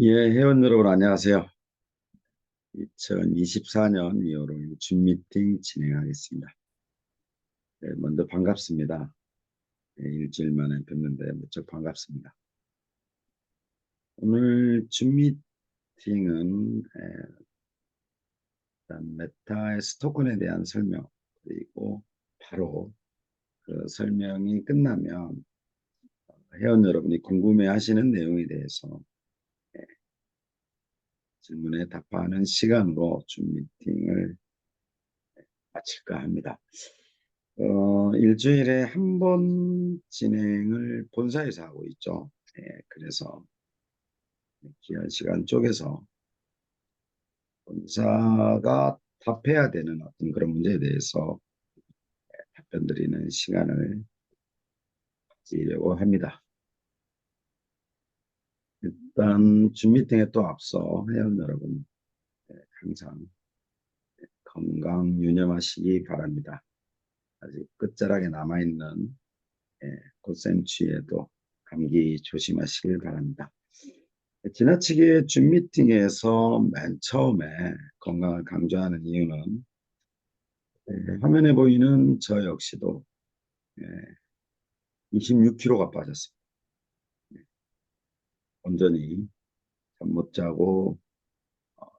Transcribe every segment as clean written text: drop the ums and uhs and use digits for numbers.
예, 회원 여러분 안녕하세요. 2024년 2월 줌 미팅 진행하겠습니다. 네, 먼저 반갑습니다. 네, 일주일 만에 뵙는데 무척 반갑습니다. 오늘 줌 미팅은 일단 메타의 스토큰에 대한 설명, 그리고 바로 그 설명이 끝나면 회원 여러분이 궁금해하시는 내용에 대해서 질문에 답하는 시간으로 줌 미팅을 마칠까 합니다. 일주일에 한 번 진행을 본사에서 하고 있죠. 그래서 기한 시간 쪽에서 본사가 답해야 되는 어떤 그런 문제에 대해서 답변 드리는 시간을 가지려고 합니다. 일단 줌 미팅에 또 앞서 회원 여러분 항상 건강 유념하시기 바랍니다. 아직 끝자락에 남아있는 꽃샘추위에도 감기 조심하시길 바랍니다. 지나치게 줌 미팅에서 맨 처음에 건강을 강조하는 이유는 화면에 보이는 저 역시도 26kg가 빠졌습니다. 온전히 잠 못 자고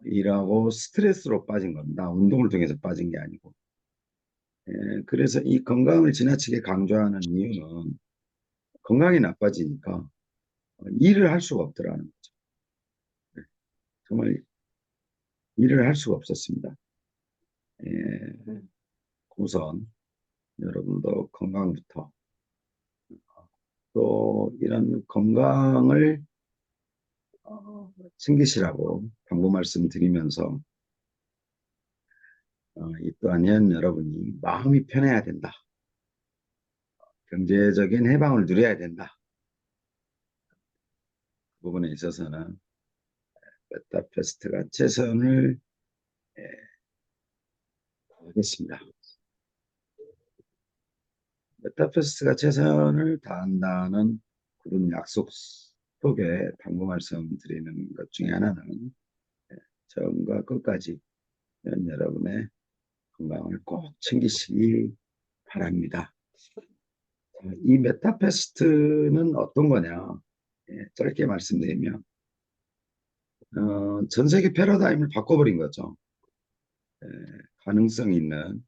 일하고 스트레스로 빠진 겁니다. 운동을 통해서 빠진 게 아니고. 그래서 이 건강을 지나치게 강조하는 이유는 건강이 나빠지니까 일을 할 수가 없더라는 거죠. 정말 일을 할 수가 없었습니다. 우선 여러분도 건강부터 또 이런 건강을 챙기시라고 당부 말씀드리면서 이 또한 여러분이 마음이 편해야 된다. 경제적인 해방을 누려야 된다. 그 부분에 있어서는 메타페스트가 최선을 다하겠습니다. 메타페스트가 최선을 다한다는 그런 약속 속에 당부 말씀드리는 것 중에 하나는 처음과 끝까지 여러분의 건강을 꼭 챙기시기 바랍니다. 이 메타페스트는 어떤 거냐? 짧게 말씀드리면 전 세계 패러다임을 바꿔버린 거죠. 에, 가능성 있는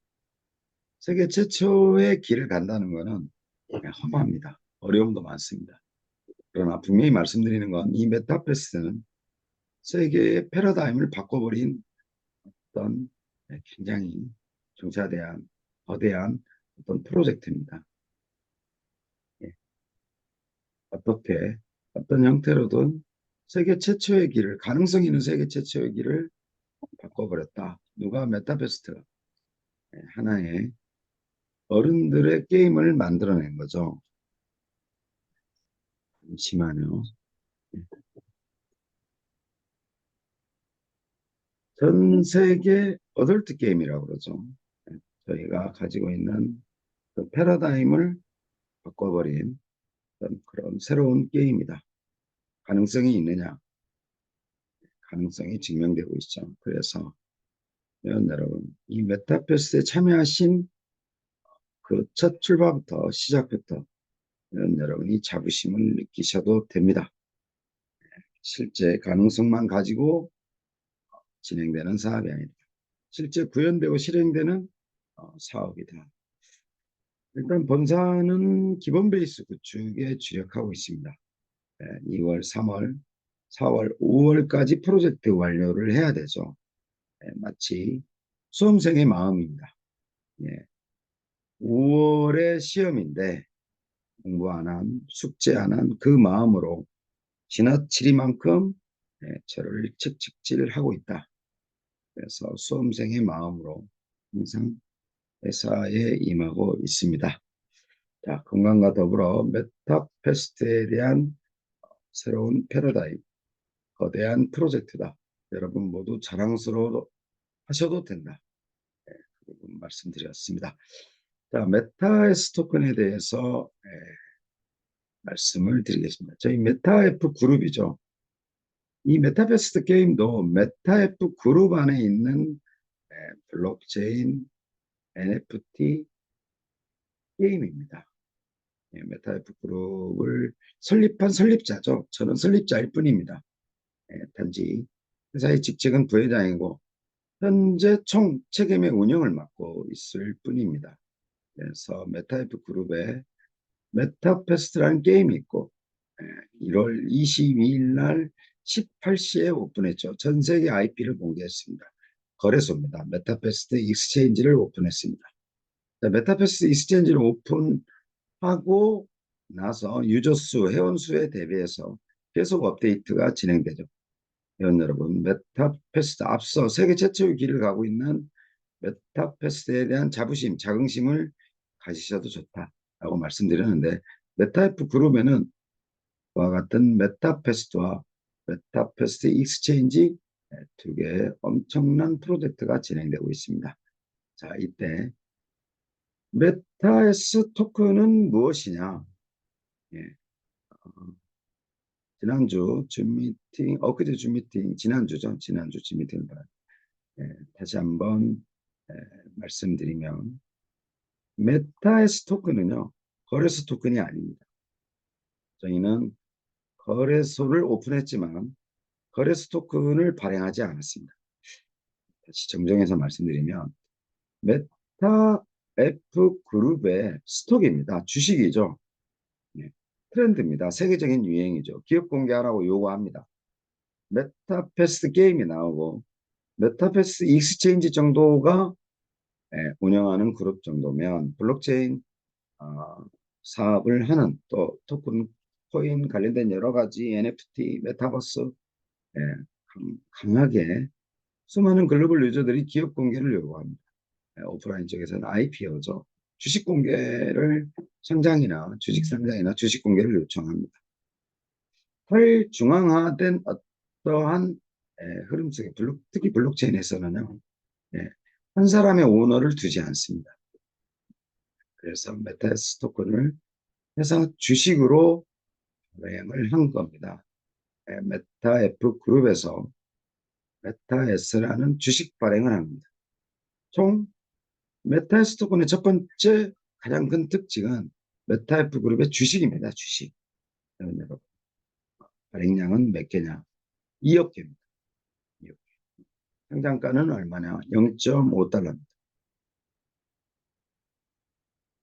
세계 최초의 길을 간다는 것은 험합니다. 어려움도 많습니다. 그러나 분명히 말씀드리는 건 이 메타페스트는 세계의 패러다임을 바꿔버린 어떤 굉장히 중차대한 거대한 어떤 프로젝트입니다. 예, 어떻게 어떤 형태로든 세계 최초의 길을 가능성 있는 세계 최초의 길을 바꿔버렸다. 누가 메타베스트 하나의 어른들의 게임을 만들어낸 거죠. 잠시만요. 전 세계 어덜트 게임이라고 그러죠. 저희가 가지고 있는 그 패러다임을 바꿔버린 그런 새로운 게임이다. 가능성이 있느냐? 가능성이 증명되고 있죠. 그래서 여러분, 이 메타버스에 참여하신 그 첫 출발부터 시작부터 여러분이 자부심을 느끼셔도 됩니다. 실제 가능성만 가지고 진행되는 사업이 아니다. 실제 구현되고 실행되는 사업이다. 일단 본사는 기본 베이스 구축에 주력하고 있습니다. 2월, 3월, 4월, 5월까지 프로젝트 완료를 해야 되죠. 마치 수험생의 마음입니다. 5월에 시험인데 공부 안 한, 숙제 안 한 그 마음으로 지나치리만큼 저를 칙칙질하고 있다. 그래서 수험생의 마음으로 항상 회사에 임하고 있습니다. 자, 건강과 더불어 메타페스트에 대한 새로운 패러다임, 거대한 프로젝트다. 여러분 모두 자랑스러워 하셔도 된다. 그 부분 말씀드렸습니다. 자, 메타에스 토큰에 대해서 말씀을 드리겠습니다. 저희 메타F 그룹이죠. 이 메타베스트 게임도 메타F 그룹 안에 있는 블록체인 NFT 게임입니다. 메타F 그룹을 설립한 설립자죠. 저는 설립자일 뿐입니다. 단지 회사의 직책은 부회장이고 현재 총 책임의 운영을 맡고 있을 뿐입니다. 그래서 메타F 그룹에 메타페스트라는 게임이 있고 1월 22일 날 18시에 오픈했죠. 전 세계 IP를 공개했습니다. 거래소입니다. 메타페스트 익스체인지를 오픈했습니다. 메타페스트 익스체인지를 오픈하고 나서 유저 수, 회원 수에 대비해서 계속 업데이트가 진행되죠. 회원 여러분, 메타페스트 앞서 세계 최초의 길을 가고 있는 메타페스트에 대한 자부심, 자긍심을 가지셔도 좋다라고 말씀드렸는데 메타F 그룹에는 와 같은 메타페스트와 메타페스트 익스체인지 두 개의 엄청난 프로젝트가 진행되고 있습니다. 자, 이때 메타S 토큰은 무엇이냐? 예, 어, 지난주 줌 미팅, 엊그제 줌 미팅, 지난주죠. 지난주 줌 미팅 다시 한번 예, 말씀드리면 메타S 토큰은요, 거래소 토큰이 아닙니다. 저희는 거래소를 오픈했지만 거래소 토큰을 발행하지 않았습니다. 다시 정정해서 말씀드리면 메타 F 그룹의 스톡입니다. 주식이죠. 네. 트렌드입니다. 세계적인 유행이죠. 기업 공개하라고 요구합니다. 메타패스 게임이 나오고 메타패스 익스체인지 정도가 운영하는 그룹 정도면 블록체인 사업을 하는 또 토큰 코인 관련된 여러 가지 NFT 메타버스 예, 강하게 수많은 글로벌 유저들이 기업 공개를 요구합니다. 오프라인 쪽에서는 IPO죠. 주식 공개를 상장이나 주식 상장이나 주식 공개를 요청합니다. 탈중앙화된 어떠한 흐름 속에 특히 블록체인에서는요. 한 사람의 오너를 두지 않습니다. 그래서 메타스 토큰을 회사 주식으로 발행을 한 겁니다. 메타 F 그룹에서 메타S라는 주식 발행을 합니다. 총 메타S 토큰의 첫 번째 가장 큰 특징은 메타F 그룹의 주식입니다. 주식. 여러분, 발행량은 몇 개냐? 2억 개입니다. 2억 개. 상장가는 얼마냐? 0.5달러입니다.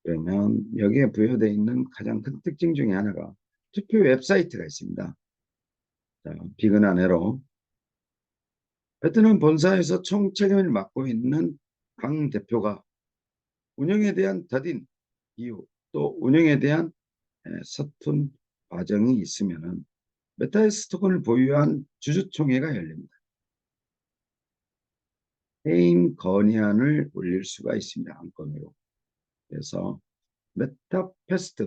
그러면 여기에 부여되어 있는 가장 큰 특징 중에 하나가 투표 웹사이트가 있습니다. 자, 비근한 에로 베트남 본사에서 총 책임을 맡고 있는 강 대표가 운영에 대한 더딘 이유 또 운영에 대한 서툰 과정이 있으면은 메타에스 토큰을 보유한 주주총회가 열립니다. 해임 건의안을 올릴 수가 있습니다. 안건으로. 그래서 메타패스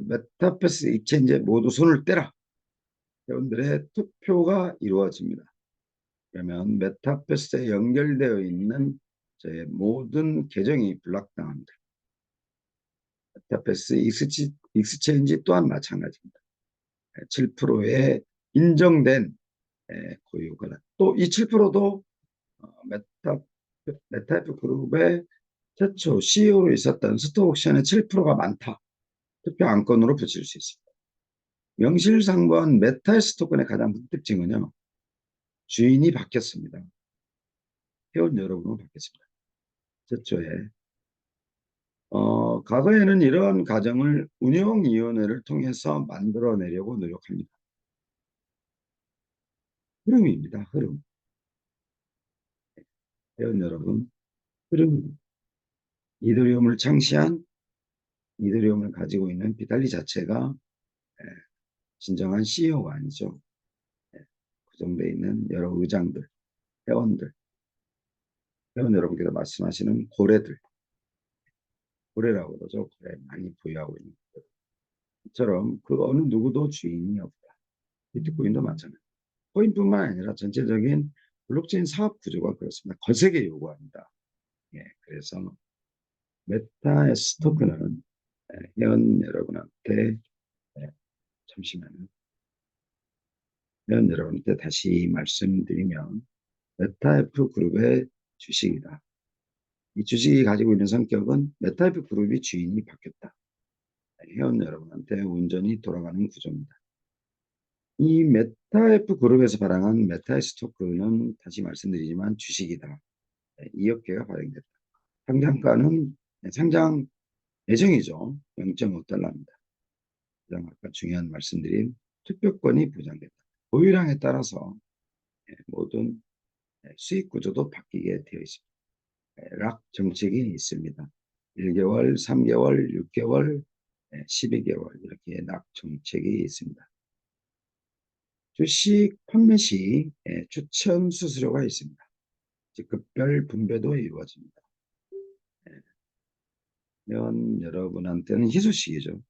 익체인지에 모두 손을 떼라. 회원들의 투표가 이루어집니다. 그러면 메타패스에 연결되어 있는 제 모든 계정이 블락당합니다. 메타패스 익스체인지 또한 마찬가지입니다. 7%의 인정된 고유거래. 또이 7%도 메타F 그룹의 최초 CEO로 있었던 스톡옵션의 7%가 많다. 투표 안건으로 붙일 수 있습니다. 명실상부한 메타에스 토큰의 가장 큰 특징은요. 주인이 바뀌었습니다. 회원 여러분으로 바뀌었습니다. 최초에 과거에는 이런 과정을 운영위원회를 통해서 만들어내려고 노력합니다. 흐름입니다. 흐름. 회원 여러분, 흐름. 이더리움을 창시한 이더리움을 가지고 있는 비탈리 자체가 진정한 CEO가 아니죠. 구성되어 있는 여러 의장들, 회원들, 회원 여러분께서 말씀하시는 고래들, 고래라고 그러죠. 고래 많이 보유하고 있는 것처럼 그 어느 누구도 주인이 없다. 비트코인도 마찬가지. 코인뿐만 아니라 전체적인 블록체인 사업 구조가 그렇습니다. 거세게 요구합니다. 예, 그래서 메타에스 토큰은 회원 여러분한테 잠시만요. 여러분한테 다시 말씀드리면 메타F 그룹의 주식이다. 이 주식이 가지고 있는 성격은 메타F 그룹이 주인이 바뀌었다. 회원 여러분한테 온전히 돌아가는 구조입니다. 이 메타F 그룹에서 발행한 메타S 토큰은 다시 말씀드리지만 주식이다. 2억 개가 발행됐다. 상장가는 상장 예정이죠. 0.5달러입니다. 가장 아까 중요한 말씀드린 투표권이 보장됐다. 보유량에 따라서 모든 수익 구조도 바뀌게 되어 있습니다. 락 정책이 있습니다. 1개월, 3개월, 6개월, 12개월 이렇게 락 정책이 있습니다. 주식 판매 시 추천 수수료가 있습니다. 급별 분배도 이루어집니다. 여러분한테는 희소식이죠.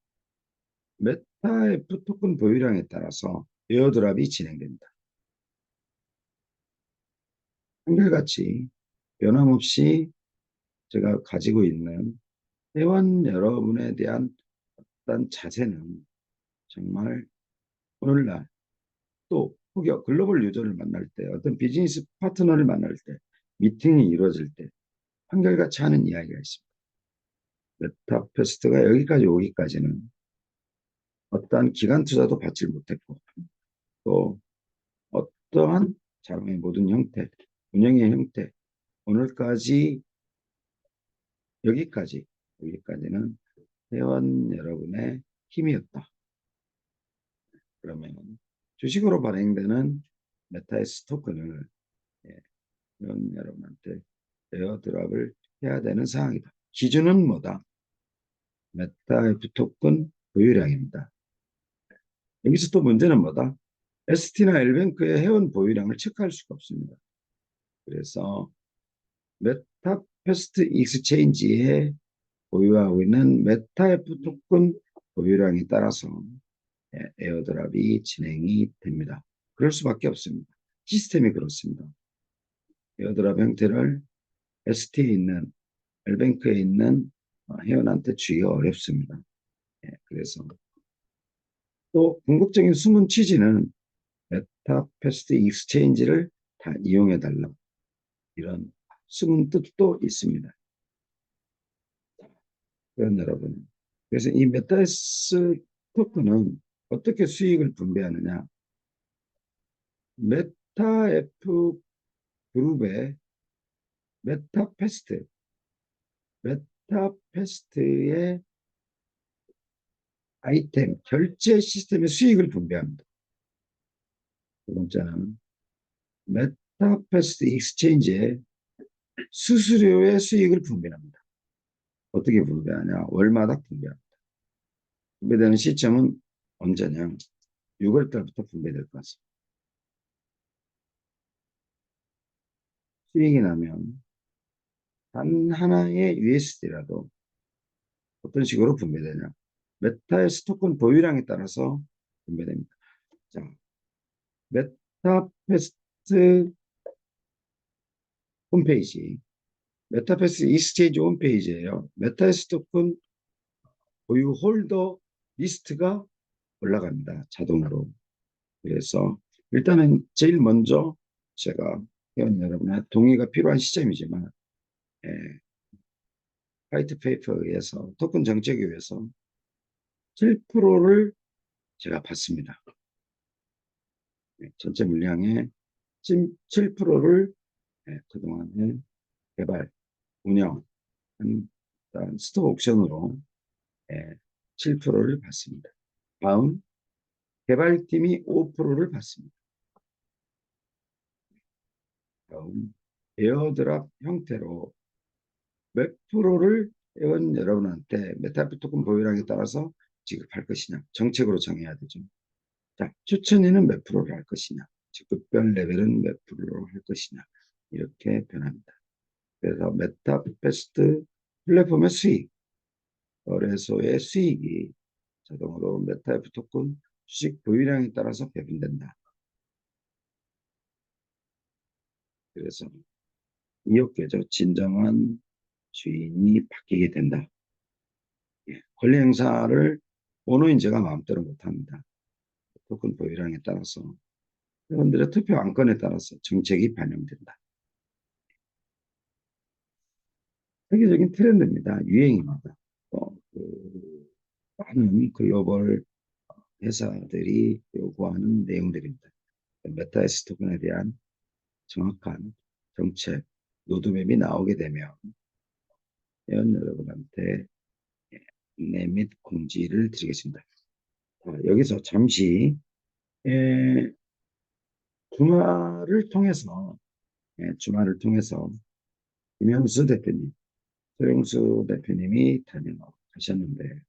메타F 토큰 보유량에 따라서 에어드랍이 진행됩니다. 한결같이 변함없이 제가 가지고 있는 회원 여러분에 대한 어떤 자세는 정말 오늘날 또 혹여 글로벌 유저를 만날 때 어떤 비즈니스 파트너를 만날 때 미팅이 이루어질 때 한결같이 하는 이야기가 있습니다. 메타페스트가 여기까지 오기까지는 어떠한 기간 투자도 받지 못했고 또 어떠한 자금의 모든 형태, 운영의 형태 오늘까지 여기까지는 회원 여러분의 힘이었다. 그러면 주식으로 발행되는 메타에스 토큰을 회원 여러분한테 에어드랍을 해야 되는 상황이다. 기준은 뭐다? 메타에프 토큰 보유량입니다. 여기서 또 문제는 뭐다? ST나 L뱅크의 회원 보유량을 체크할 수가 없습니다. 그래서 메타페스트 익스체인지에 보유하고 있는 메타에프 토큰 보유량에 따라서 에어드랍이 진행이 됩니다. 그럴 수밖에 없습니다. 시스템이 그렇습니다. 에어드랍 형태를 ST에 있는 L뱅크에 있는 회원한테 주기가 어렵습니다. 그래서 또 궁극적인 숨은 취지는 메타페스트 익스체인지를 다 이용해달라. 이런 숨은 뜻도 있습니다. 그런 여러분. 그래서 이 메타스 토큰은 어떻게 수익을 분배하느냐. 메타F 그룹의 메타페스트, 메타페스트의 아이템, 결제 시스템의 수익을 분배합니다. 두 번째는 메타페스트 익스체인지의 수수료의 수익을 분배합니다. 어떻게 분배하냐? 월마다 분배합니다. 분배되는 시점은 언제냐? 6월 달부터 분배될 것 같습니다. 수익이 나면 단 하나의 USD라도 어떤 식으로 분배되냐? 메타의 스토큰 보유량에 따라서 분배됩니다. 자, 메타페스트 홈페이지, 메타페스트 익스체인지 홈페이지예요. 메타의 스토큰 보유 홀더 리스트가 올라갑니다. 자동으로. 그래서 일단은 제일 먼저 제가 회원 여러분의 동의가 필요한 시점이지만 화이트 페이퍼에 의해서 토큰 정책에 의해서 7%를 제가 받습니다. 전체 물량의 7%를 그동안에 개발, 운영, 스톡 옥션으로 7%를 받습니다. 다음 개발팀이 5%를 받습니다. 다음 에어드랍 형태로 몇 프로를 회원 여러분한테 메타피 토큰 보유량에 따라서 지급할 것이냐 정책으로 정해야 되죠. 자, 추천위는 몇 프로를 할 것이냐 직급별 레벨은 몇 프로로 할 것이냐 이렇게 변합니다. 그래서 메타페스트 플랫폼의 수익, 거래소의 수익이 자동으로 메타F 토큰 주식 보유량에 따라서 배분된다. 그래서 2억 개죠. 진정한 주인이 바뀌게 된다. 권리 행사를 오너인 제가 마음대로 못합니다. 토큰 보유량에 따라서 회원들의 투표 안건에 따라서 정책이 반영된다. 세계적인 트렌드입니다. 유행입니다. 많은 글로벌 회사들이 요구하는 내용들입니다. 메타에스 토큰에 대한 정확한 정책, 로드맵이 나오게 되면 회원 여러분한테 안내 및 공지를 드리겠습니다. 자, 여기서 잠시 에, 주말을 통해서 주말을 통해서 김영수 대표님, 소영수 대표님이 단행하셨는데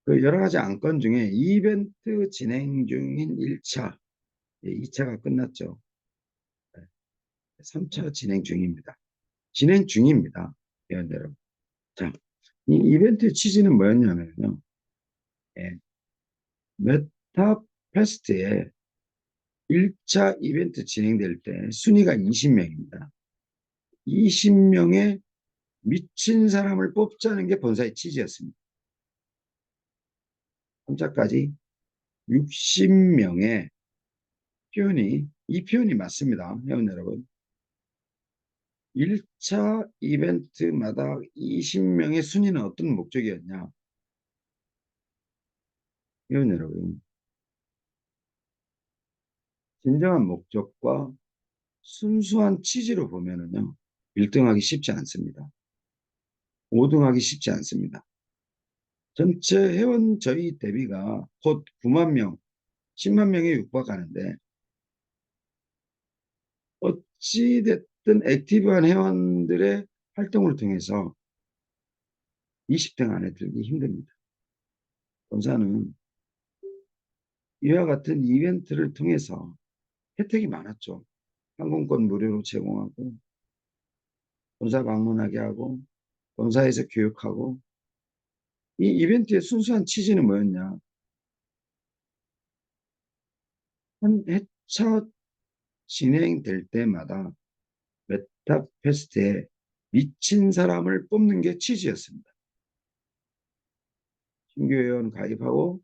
그 여러 가지 안건 중에 이벤트 진행 중인 1차, 2차가 끝났죠. 3차 진행 중입니다. 진행 중입니다. 회원 여러분. 자, 이 이벤트 취지는 뭐였냐면요. 예, 메타페스트에 1차 이벤트 진행될 때 순위가 20명입니다. 20명의 미친 사람을 뽑자는 게 본사의 취지였습니다. 3차까지 60명의 표현이, 이 표현이 맞습니다. 회원 여러분. 1차 이벤트마다 20명의 순위는 어떤 목적이었냐? 회원 여러분, 진정한 목적과 순수한 취지로 보면은요, 1등하기 쉽지 않습니다. 5등하기 쉽지 않습니다. 전체 회원 저희 대비가 곧 9만 명, 10만 명에 육박하는데 어찌됐든 액티브한 회원들의 활동을 통해서 20등 안에 들기 힘듭니다. 본사는 이와 같은 이벤트를 통해서 혜택이 많았죠. 항공권 무료로 제공하고 본사 방문하게 하고 본사에서 교육하고 이 이벤트의 순수한 취지는 뭐였냐? 한 회차 진행될 때마다 메타페스트에 미친 사람을 뽑는 게 취지였습니다. 신규 회원 가입하고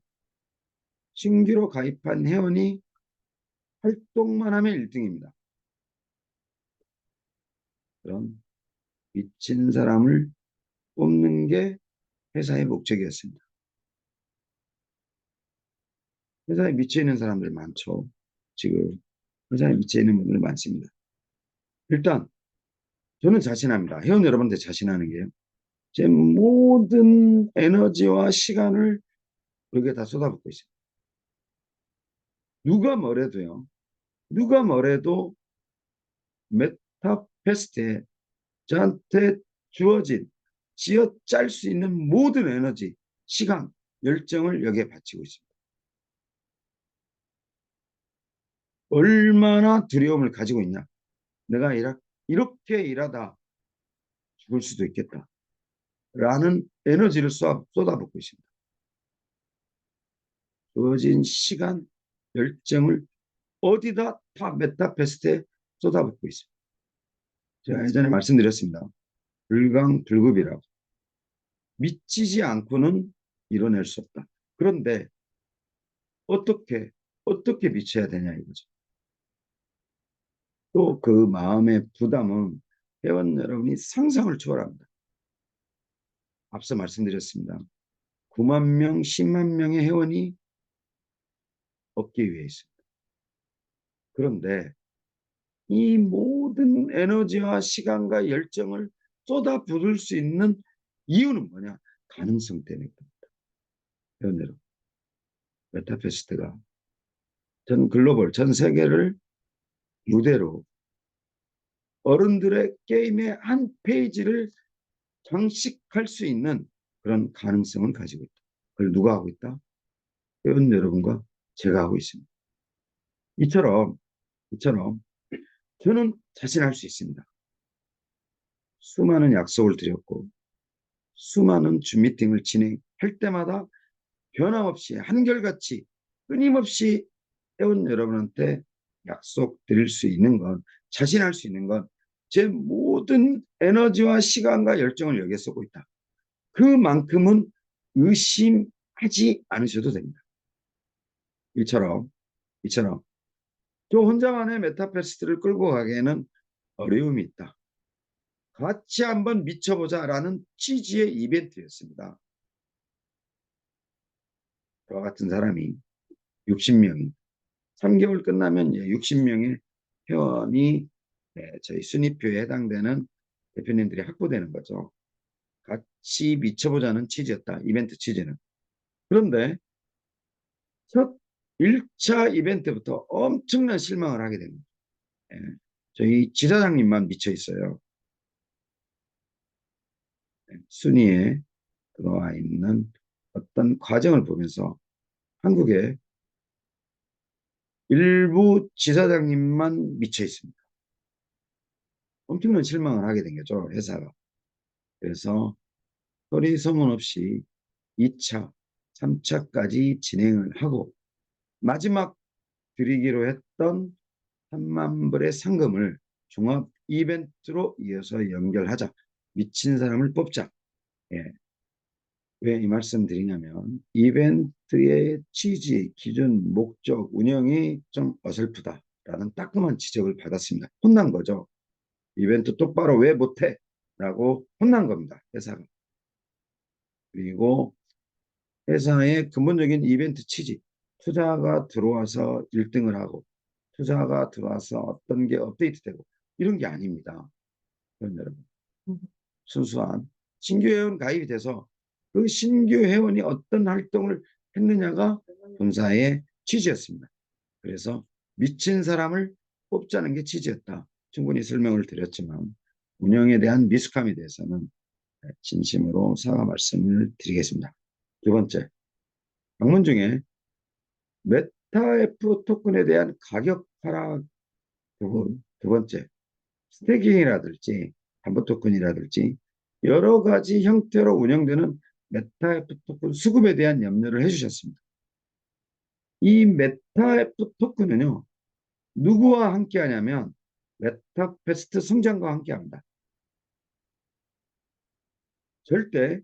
신규로 가입한 회원이 활동만 하면 1등입니다. 그런 미친 사람을 뽑는 게 회사의 목적이었습니다. 회사에 미쳐있는 사람들 많죠. 지금 회사에 미쳐있는 분들 많습니다. 일단 저는 자신합니다. 회원 여러분한테 자신하는 게요. 제 모든 에너지와 시간을 여기에 다 쏟아붓고 있습니다. 누가 뭐래도요. 누가 뭐래도 메타페스트에 저한테 주어진 쥐어짤 수 있는 모든 에너지, 시간, 열정을 여기에 바치고 있습니다. 얼마나 두려움을 가지고 있냐. 내가 이렇게 일하다 죽을 수도 있겠다. 라는 에너지를 쏟아붓고 있습니다. 주어진 시간, 열정을 어디다 다 메타페스트에 쏟아붓고 있습니다. 제가 예전에 말씀드렸습니다. 불강불급이라고. 미치지 않고는 이뤄낼 수 없다. 그런데 어떻게 미쳐야 되냐 이거죠. 또 그 마음의 부담은 회원 여러분이 상상을 초월합니다. 앞서 말씀드렸습니다. 9만 명, 10만 명의 회원이 얻기 위해 있습니다. 그런데 이 모든 에너지와 시간과 열정을 쏟아부을 수 있는 이유는 뭐냐? 가능성 때문입니다. 회원 여러분, 메타페스트가 전 글로벌, 전 세계를 무대로 어른들의 게임의 한 페이지를 장식할 수 있는 그런 가능성을 가지고 있다. 그걸 누가 하고 있다? 회원 여러분과 제가 하고 있습니다. 이처럼 저는 자신할 수 있습니다. 수많은 약속을 드렸고 수많은 줌 미팅을 진행할 때마다 변함없이 한결같이 끊임없이 회원 여러분한테 약속드릴 수 있는 건, 자신할 수 있는 건 제 모든 에너지와 시간과 열정을 여기에 쏟고 있다. 그만큼은 의심하지 않으셔도 됩니다. 이처럼 이처럼 저 혼자만의 메타버스를 끌고 가기에는 어려움이 있다. 같이 한번 미쳐보자라는 취지의 이벤트였습니다. 저와 같은 사람이 60명이 3개월 끝나면 60명의 회원이 저희 순위표에 해당되는 대표님들이 확보되는 거죠. 같이 미쳐보자는 취지였다. 이벤트 취지는. 그런데 첫 1차 이벤트부터 엄청난 실망을 하게 됩니다. 저희 지사장님만 미쳐 있어요. 순위에 들어와 있는 어떤 과정을 보면서 한국의 일부 지사장님만 미쳐 있습니다. 엄청난 실망을 하게 된 거죠, 회사가. 그래서 소리 소문 없이 2차, 3차까지 진행을 하고 마지막 드리기로 했던 3만 불의 상금을 종합 이벤트로 이어서 연결하자. 미친 사람을 뽑자. 예. 왜 이 말씀 드리냐면 이벤트의 취지, 기준, 목적, 운영이 좀 어설프다라는 따끔한 지적을 받았습니다. 혼난 거죠. 이벤트 똑바로 왜 못해? 라고 혼난 겁니다. 회사가. 그리고 회사의 근본적인 이벤트 취지, 투자가 들어와서 1등을 하고 투자가 들어와서 어떤 게 업데이트되고 이런 게 아닙니다. 여러분. 순수한 신규 회원 가입이 돼서 그 신규 회원이 어떤 활동을 했느냐가 본사의 취지였습니다. 그래서 미친 사람을 뽑자는 게 취지였다. 충분히 설명을 드렸지만 운영에 대한 미숙함에 대해서는 진심으로 사과 말씀을 드리겠습니다. 두 번째, 방문 중에 메타F 토큰에 대한 가격 하락 부분, 두 번째, 스테이킹이라든지 담보 토큰이라든지 여러 가지 형태로 운영되는 메타F 토큰 수급에 대한 염려를 해주셨습니다. 이 메타F 토큰은요, 누구와 함께 하냐면 메타베스트 성장과 함께 합니다. 절대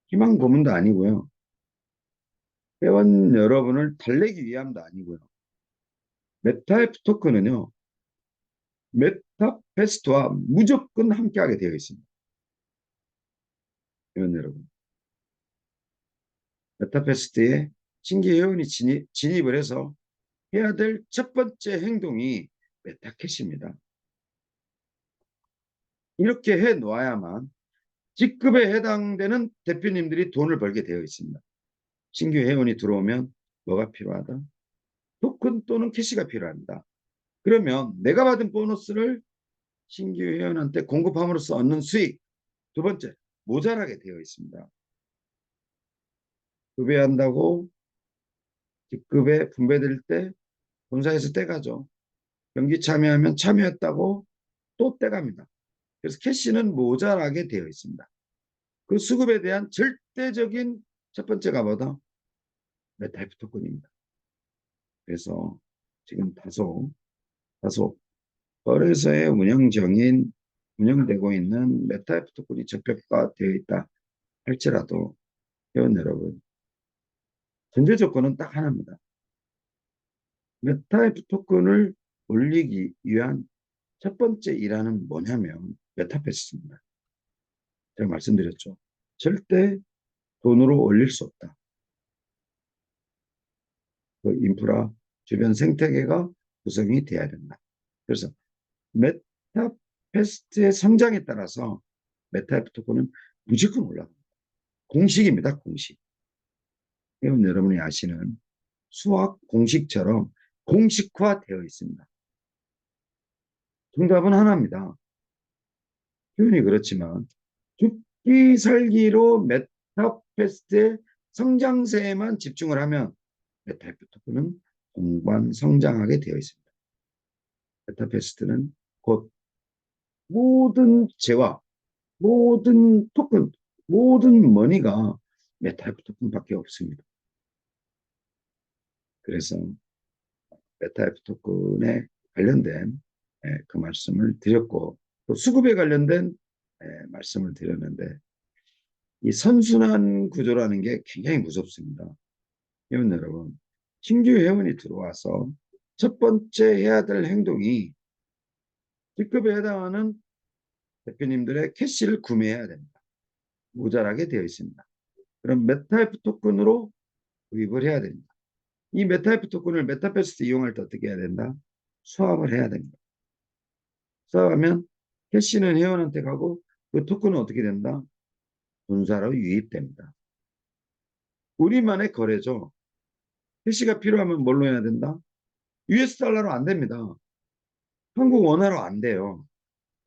희망 고문도 아니고요. 회원 여러분을 달래기 위함도 아니고요. 메타F 토큰은요, 메타베스트와 무조건 함께하게 되어 있습니다. 회원 여러분. 메타베스트에 신규 회원이 진입을 해서 해야 될 첫 번째 행동이 메타캐시입니다. 이렇게 해 놓아야만 직급에 해당되는 대표님들이 돈을 벌게 되어 있습니다. 신규 회원이 들어오면 뭐가 필요하다? 토큰 또는 캐시가 필요합니다. 그러면 내가 받은 보너스를 신규 회원한테 공급함으로써 얻는 수익, 두 번째, 모자라게 되어 있습니다. 급여한다고 직급에 분배될 때 본사에서 떼가죠. 경기 참여하면 참여했다고 또 떼갑니다. 그래서 캐시는 모자라게 되어 있습니다. 그 수급에 대한 절대적인 첫 번째가 뭐다? 메타이프 토큰입니다. 그래서 지금 다소 거래소의 운영정인 운영되고 있는 메타이프 토큰이 적격화되어 있다 할지라도 회원 여러분, 전제 조건은 딱 하나입니다. 메타이프 토큰을 올리기 위한 첫 번째 일환은 뭐냐면 메타패스입니다. 제가 말씀드렸죠. 절대 돈으로 올릴 수 없다. 그 인프라 주변 생태계가 구성이 돼야 된다. 그래서 메타패스트의 성장에 따라서 메타이프 토큰은 무조건 올라갑니다. 공식입니다. 공식. 회원 여러분이 아시는 수학 공식처럼 공식화되어 있습니다. 정답은 하나입니다. 표현이 그렇지만 죽기 살기로 메타패스트의 성장세에만 집중을 하면 메타이프 토큰은 공관 성장하게 되어 있습니다. 메타패스트는 곧 모든 재화, 모든 토큰, 모든 머니가 메타이프 토큰밖에 없습니다. 그래서 메타이프 토큰에 관련된 그 말씀을 드렸고 또 수급에 관련된 말씀을 드렸는데 이 선순환 구조라는 게 굉장히 무섭습니다. 회원 여러분, 신규 회원이 들어와서 첫 번째 해야 될 행동이 D급에 해당하는 대표님들의 캐시를 구매해야 됩니다. 모자라게 되어 있습니다. 그럼 메타이프 토큰으로 구입을 해야 됩니다. 이 메타이프 토큰을 메타패스 이용할 때 어떻게 해야 된다? 수합을 해야 됩니다. 수합하면 캐시는 회원한테 가고 그 토큰은 어떻게 된다? 본사로 유입됩니다. 우리만의 거래죠. 캐시가 필요하면 뭘로 해야 된다? US 달러로 안 됩니다. 한국 원화로 안 돼요.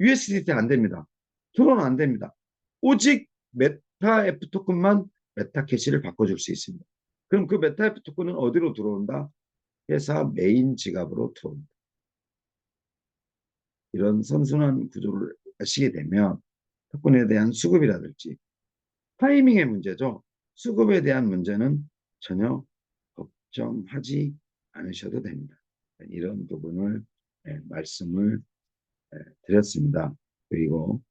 USDT 안 됩니다. 토론 안 됩니다. 오직 메타 F 토큰만 메타 캐시를 바꿔줄 수 있습니다. 그럼 그 메타 F 토큰은 어디로 들어온다? 회사 메인 지갑으로 들어옵니다. 이런 선순환 구조를 하시게 되면 토큰에 대한 수급이라든지 타이밍의 문제죠. 수급에 대한 문제는 전혀 걱정하지 않으셔도 됩니다. 이런 부분을 말씀을 드렸습니다. 그리고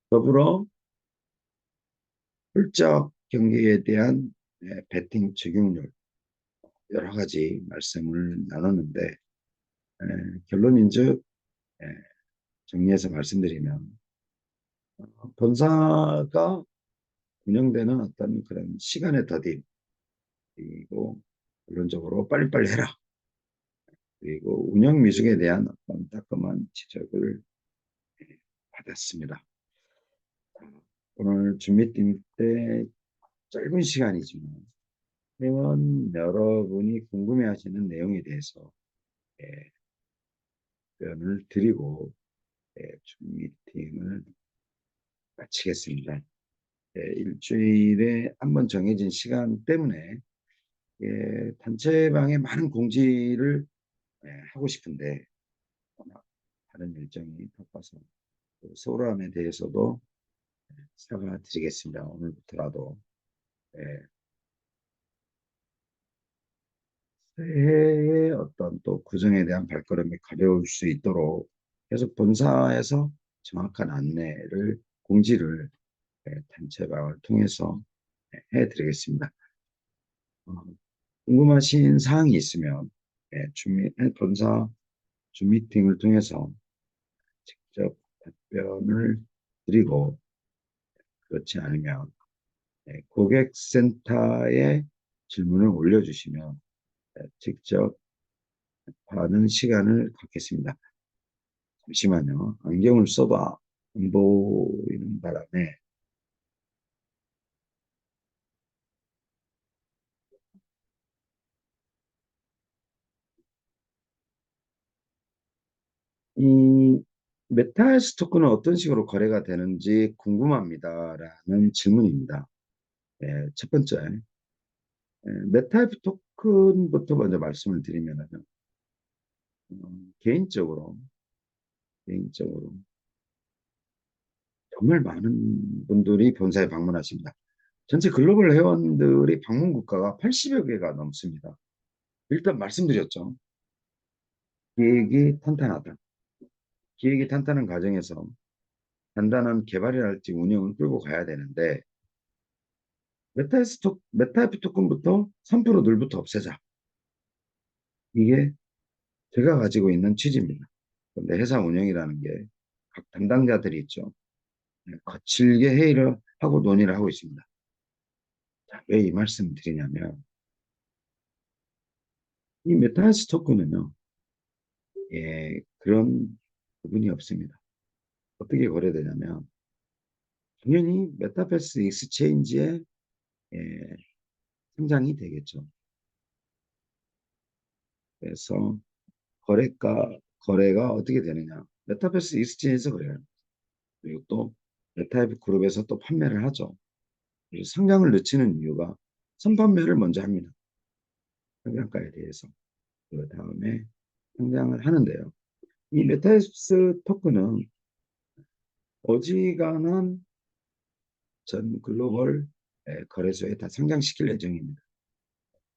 더불어 훌적 경기에 대한 베팅 적용률 여러 가지 말씀을 나눴는데 결론인즉 정리해서 말씀드리면 본사가 운영되는 어떤 그런 시간의 더딘 그리고 결론적으로 빨리빨리 해라 그리고 운영 미숙에 대한 어떤 따끔한 지적을 받았습니다. 오늘 준비팀 때 짧은 시간이지만 회원 여러분이 궁금해하시는 내용에 대해서 답변을 드리고 준비팀을 마치겠습니다. 일주일에 한 번 정해진 시간 때문에 단체방에 많은 공지를 하고 싶은데 다른 일정이 바빠서 소홀함에 대해서도 사과드리겠습니다. 오늘부터라도 새해의 어떤 또 구정에 대한 발걸음이 가벼울 수 있도록 계속 본사에서 정확한 안내를 공지를 단체방을 통해서 해드리겠습니다. 어, 궁금하신 사항이 있으면 본사 줌미팅을 통해서 직접 답변을 드리고 그렇지 않으면 고객센터에 질문을 올려주시면 직접 하는 시간을 갖겠습니다. 잠시만요. 안경을 써도 안 보이는 바람에 이 메탈 토큰은 어떤 식으로 거래가 되는지 궁금합니다라는 질문입니다. 첫 번째, 메탈 토큰부터 먼저 말씀을 드리면 개인적으로 정말 많은 분들이 본사에 방문하십니다. 전체 글로벌 회원들이 방문 국가가 80여 개가 넘습니다. 일단 말씀드렸죠. 기획이 탄탄하다. 기획이 탄탄한 과정에서 단단한 개발이랄지 운영을 끌고 가야 되는데 메타F 토큰부터 3% 늘부터 없애자. 이게 제가 가지고 있는 취지입니다. 근데 회사 운영이라는 게 각 담당자들이 있죠. 거칠게 회의를 하고 논의를 하고 있습니다. 왜 이 말씀을 드리냐면 이 메타스 토큰은요. 그런 부분이 없습니다. 어떻게 거래되냐면 당연히 메타버스 익스체인지에 예, 상장이 되겠죠. 그래서 거래가 어떻게 되느냐. 메타버스 익스체인지에서 거래를 합니다. 그리고 또 메타앱 그룹에서 또 판매를 하죠. 그래서 상장을 늦추는 이유가 선판매를 먼저 합니다. 상장가에 대해서. 그 다음에 상장을 하는데요. 이 메타버스 토큰은 어지간한 전 글로벌 거래소에 다 상장시킬 예정입니다.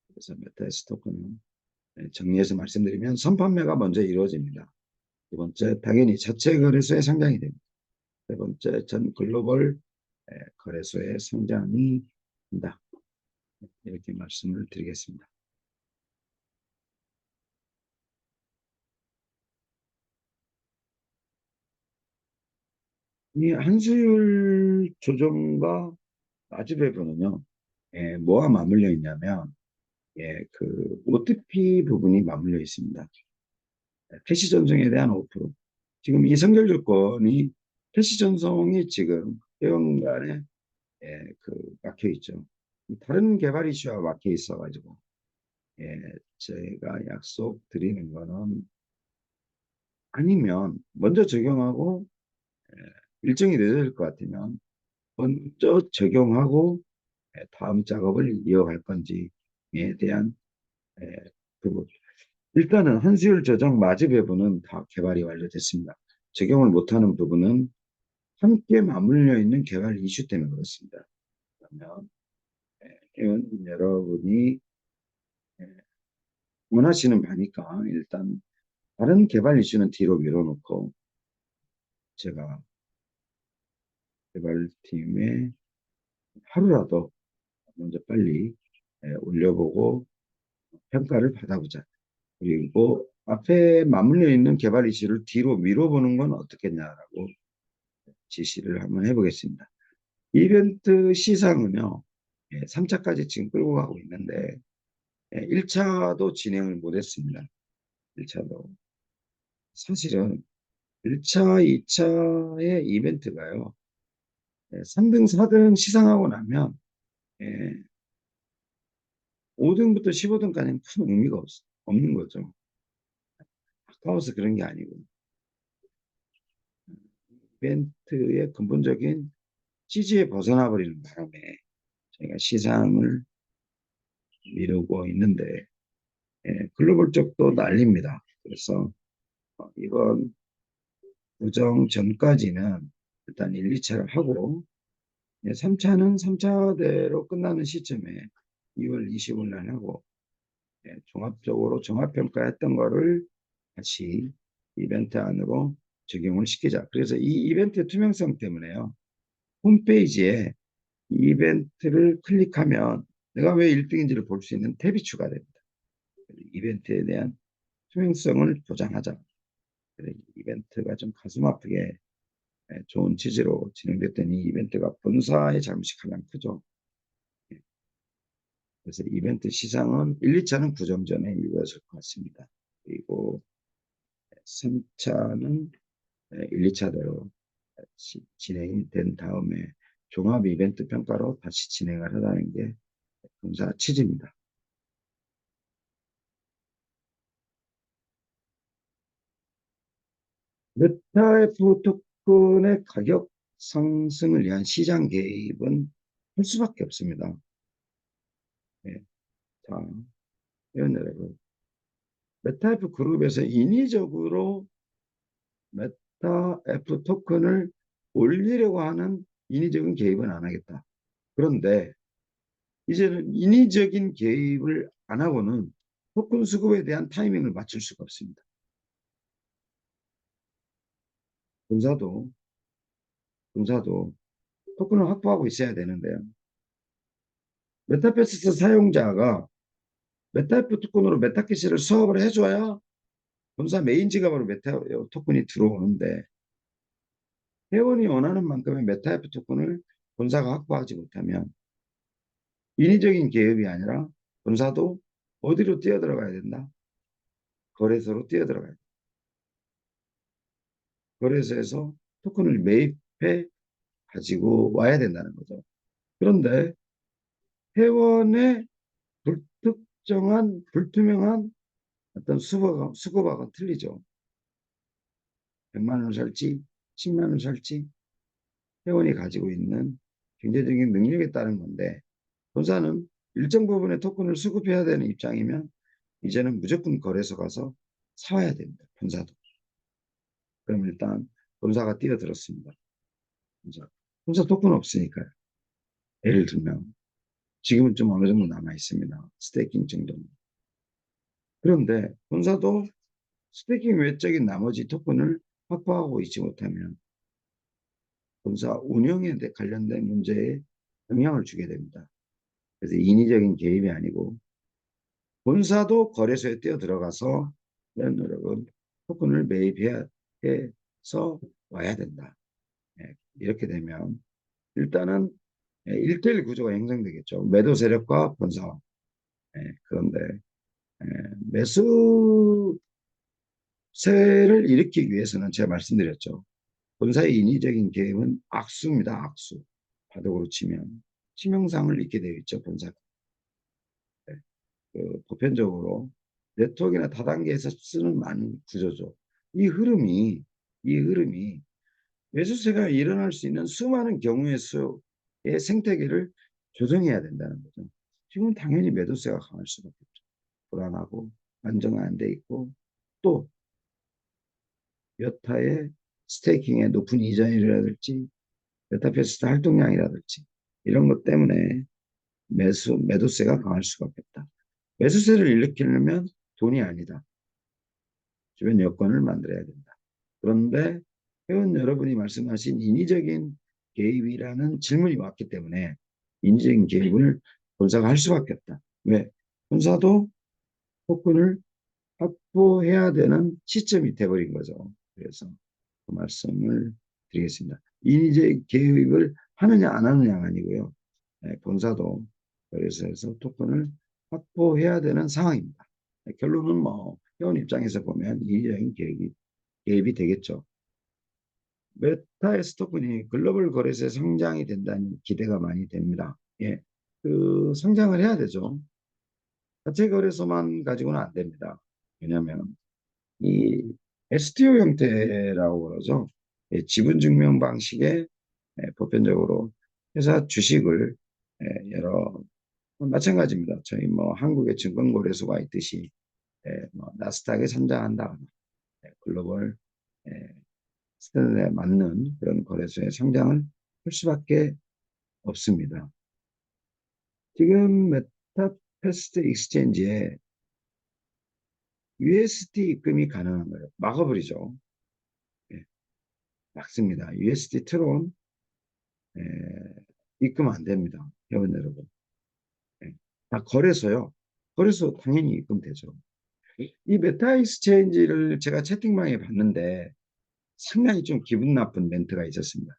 그래서 메타버스 토큰은 정리해서 말씀드리면 선판매가 먼저 이루어집니다. 두 번째, 당연히 자체 거래소에 상장이 됩니다. 세 번째, 전 글로벌 거래소에 상장이 된다. 이렇게 말씀을 드리겠습니다. 이 환수율 조정과 마진 배분은요, 뭐와 맞물려 있냐면, 그 OTP 부분이 맞물려 있습니다. 캐시 전송에 대한 5%. 지금 이 선결 조건이 캐시 전송이 지금 회원 간에 그 막혀 있죠. 다른 개발 이슈와 막혀 있어가지고 제가 약속 드리는 거는 아니면 먼저 적용하고 일정이 늦어질 것 같으면 먼저 적용하고 다음 작업을 이어갈 건지에 대한 에, 부분. 일단은 환수율 조정 마지 배분은 다 개발이 완료됐습니다. 적용을 못하는 부분은 함께 맞물려 있는 개발 이슈 때문에 그렇습니다. 그러면 회원 여러분이 원하시는 바니까 일단 다른 개발 이슈는 뒤로 밀어놓고 제가 개발팀에 하루라도 먼저 빨리 올려보고 평가를 받아보자. 그리고 앞에 맞물려 있는 개발 이슈를 뒤로 밀어보는 건 어떻겠냐라고 지시를 한번 해보겠습니다. 이벤트 시상은요, 3차까지 지금 끌고 가고 있는데 1차도 진행을 못했습니다. 1차도. 사실은 1차, 2차의 이벤트가요. 3등, 4등 시상하고 나면 5등부터 15등까지는 큰 의미가 없는 거죠. 아까워서 그런 게 아니고 이벤트의 근본적인 취지에 벗어나 버리는 바람에 저희가 시상을 미루고 있는데 글로벌 쪽도 난립니다. 그래서 이번 구정 전까지는 일단 1, 2차를 하고 3차는 3차대로 끝나는 시점에 2월 20일 날 하고 종합적으로 종합평가했던 거를 다시 이벤트 안으로 적용을 시키자. 그래서 이 이벤트 투명성 때문에요. 홈페이지에 이벤트를 클릭하면 내가 왜 1등인지를 볼 수 있는 탭이 추가됩니다. 이벤트에 대한 투명성을 보장하자. 이벤트가 좀 가슴 아프게 좋은 취지로 진행됐던 이 이벤트가 본사의 잘못이 가장 크죠. 그래서 이벤트 시상은 1, 2차는 구정 전에 이루어질 것 같습니다. 그리고 3차는 1, 2차대로 진행이 된 다음에 종합 이벤트 평가로 다시 진행을 하라는 게 본사 취지입니다. 메타F 토큰의 가격 상승을 위한 시장 개입은 할 수밖에 없습니다. 네. 자, 회원 여러분, 메타F 그룹에서 인위적으로 메타F 토큰을 올리려고 하는 인위적인 개입은 안 하겠다. 그런데 이제는 인위적인 개입을 안 하고는 토큰 수급에 대한 타이밍을 맞출 수가 없습니다. 본사도 토큰을 확보하고 있어야 되는데요. 메타패스 사용자가 메타F 토큰으로 메타캐시를 수업을 해줘야 본사 메인 지갑으로 메타 토큰이 들어오는데 회원이 원하는 만큼의 메타F 토큰을 본사가 확보하지 못하면 인위적인 개입이 아니라 본사도 어디로 뛰어들어가야 된다? 거래소로 뛰어들어가야 된다. 거래소에서 토큰을 매입해 가지고 와야 된다는 거죠. 그런데 회원의 불특정한 불투명한 어떤 수급하고 틀리죠. 100만 원 살지 10만 원 살지 회원이 가지고 있는 경제적인 능력에 따른 건데 본사는 일정 부분의 토큰을 수급해야 되는 입장이면 이제는 무조건 거래소 가서 사와야 됩니다. 본사도. 그럼 일단 본사가 뛰어들었습니다. 본사 토큰 없으니까요. 예를 들면 지금은 좀 어느 정도 남아 있습니다. 스테이킹 정도는. 그런데 본사도 스테이킹 외적인 나머지 토큰을 확보하고 있지 못하면 본사 운영에 관련된 문제에 영향을 주게 됩니다. 그래서 인위적인 개입이 아니고 본사도 거래소에 뛰어들어가서 여러분 토큰을 매입해서 와야 된다. 이렇게 되면 일단은 1대1 구조가 형성되겠죠. 매도 세력과 본사. 그런데 예, 매수세를 일으키기 위해서는 제가 말씀드렸죠. 본사의 인위적인 개입은 악수입니다. 악수. 바둑으로 치면 치명상을 입게 되어 있죠. 본사가. 보편적으로 네트워크나 다단계에서 쓰는 많은 구조죠. 이 흐름이 이 흐름이 매수세가 일어날 수 있는 수많은 경우의 수의 생태계를 조정해야 된다는 거죠. 지금은 당연히 매도세가 강할 수밖에 없죠. 불안하고 안정화 안 돼 있고 또 여타의 스테이킹의 높은 이자율이라든지 메타패스트 활동량이라든지 이런 것 때문에 매도세가 강할 수밖에 없다. 매수세를 일으키려면 돈이 아니다. 주변 여건을 만들어야 된다. 그런데 회원 여러분이 말씀하신 인위적인 개입이라는 질문이 왔기 때문에 인위적인 개입을 본사가 할 수밖에 없다. 왜? 본사도 토큰을 확보해야 되는 시점이 돼버린 거죠. 그래서 그 말씀을 드리겠습니다. 인위적 개입을 하느냐 안 하느냐가 아니고요. 본사도 거래소에서 토큰을 확보해야 되는 상황입니다. 결론은 뭐 회원 입장에서 보면 인위적인 개입이 되겠죠. 메타에스 토큰이 글로벌 거래소에 성장이 된다는 기대가 많이 됩니다. 예, 그 성장을 해야 되죠. 자체 거래소만 가지고는 안 됩니다. 왜냐하면 이 STO 형태라고 그러죠. 예, 지분 증명 방식의 보편적으로 회사 주식을 여러 마찬가지입니다. 저희 뭐 한국의 증권거래소가 있듯이 뭐 나스닥에 선장한다, 글로벌 스탠다드에 맞는 그런 거래소의 성장을 할 수밖에 없습니다. 지금 메타패스트 익스체인지에 USD 입금이 가능한 거예요. 막아버리죠. 예, 막습니다. USD 트론 입금 안 됩니다. 회원 여러분. 예, 다 거래소요. 거래소 당연히 입금되죠. 이 메타 익스체인지를 제가 채팅방에 봤는데 상당히 좀 기분 나쁜 멘트가 있었습니다.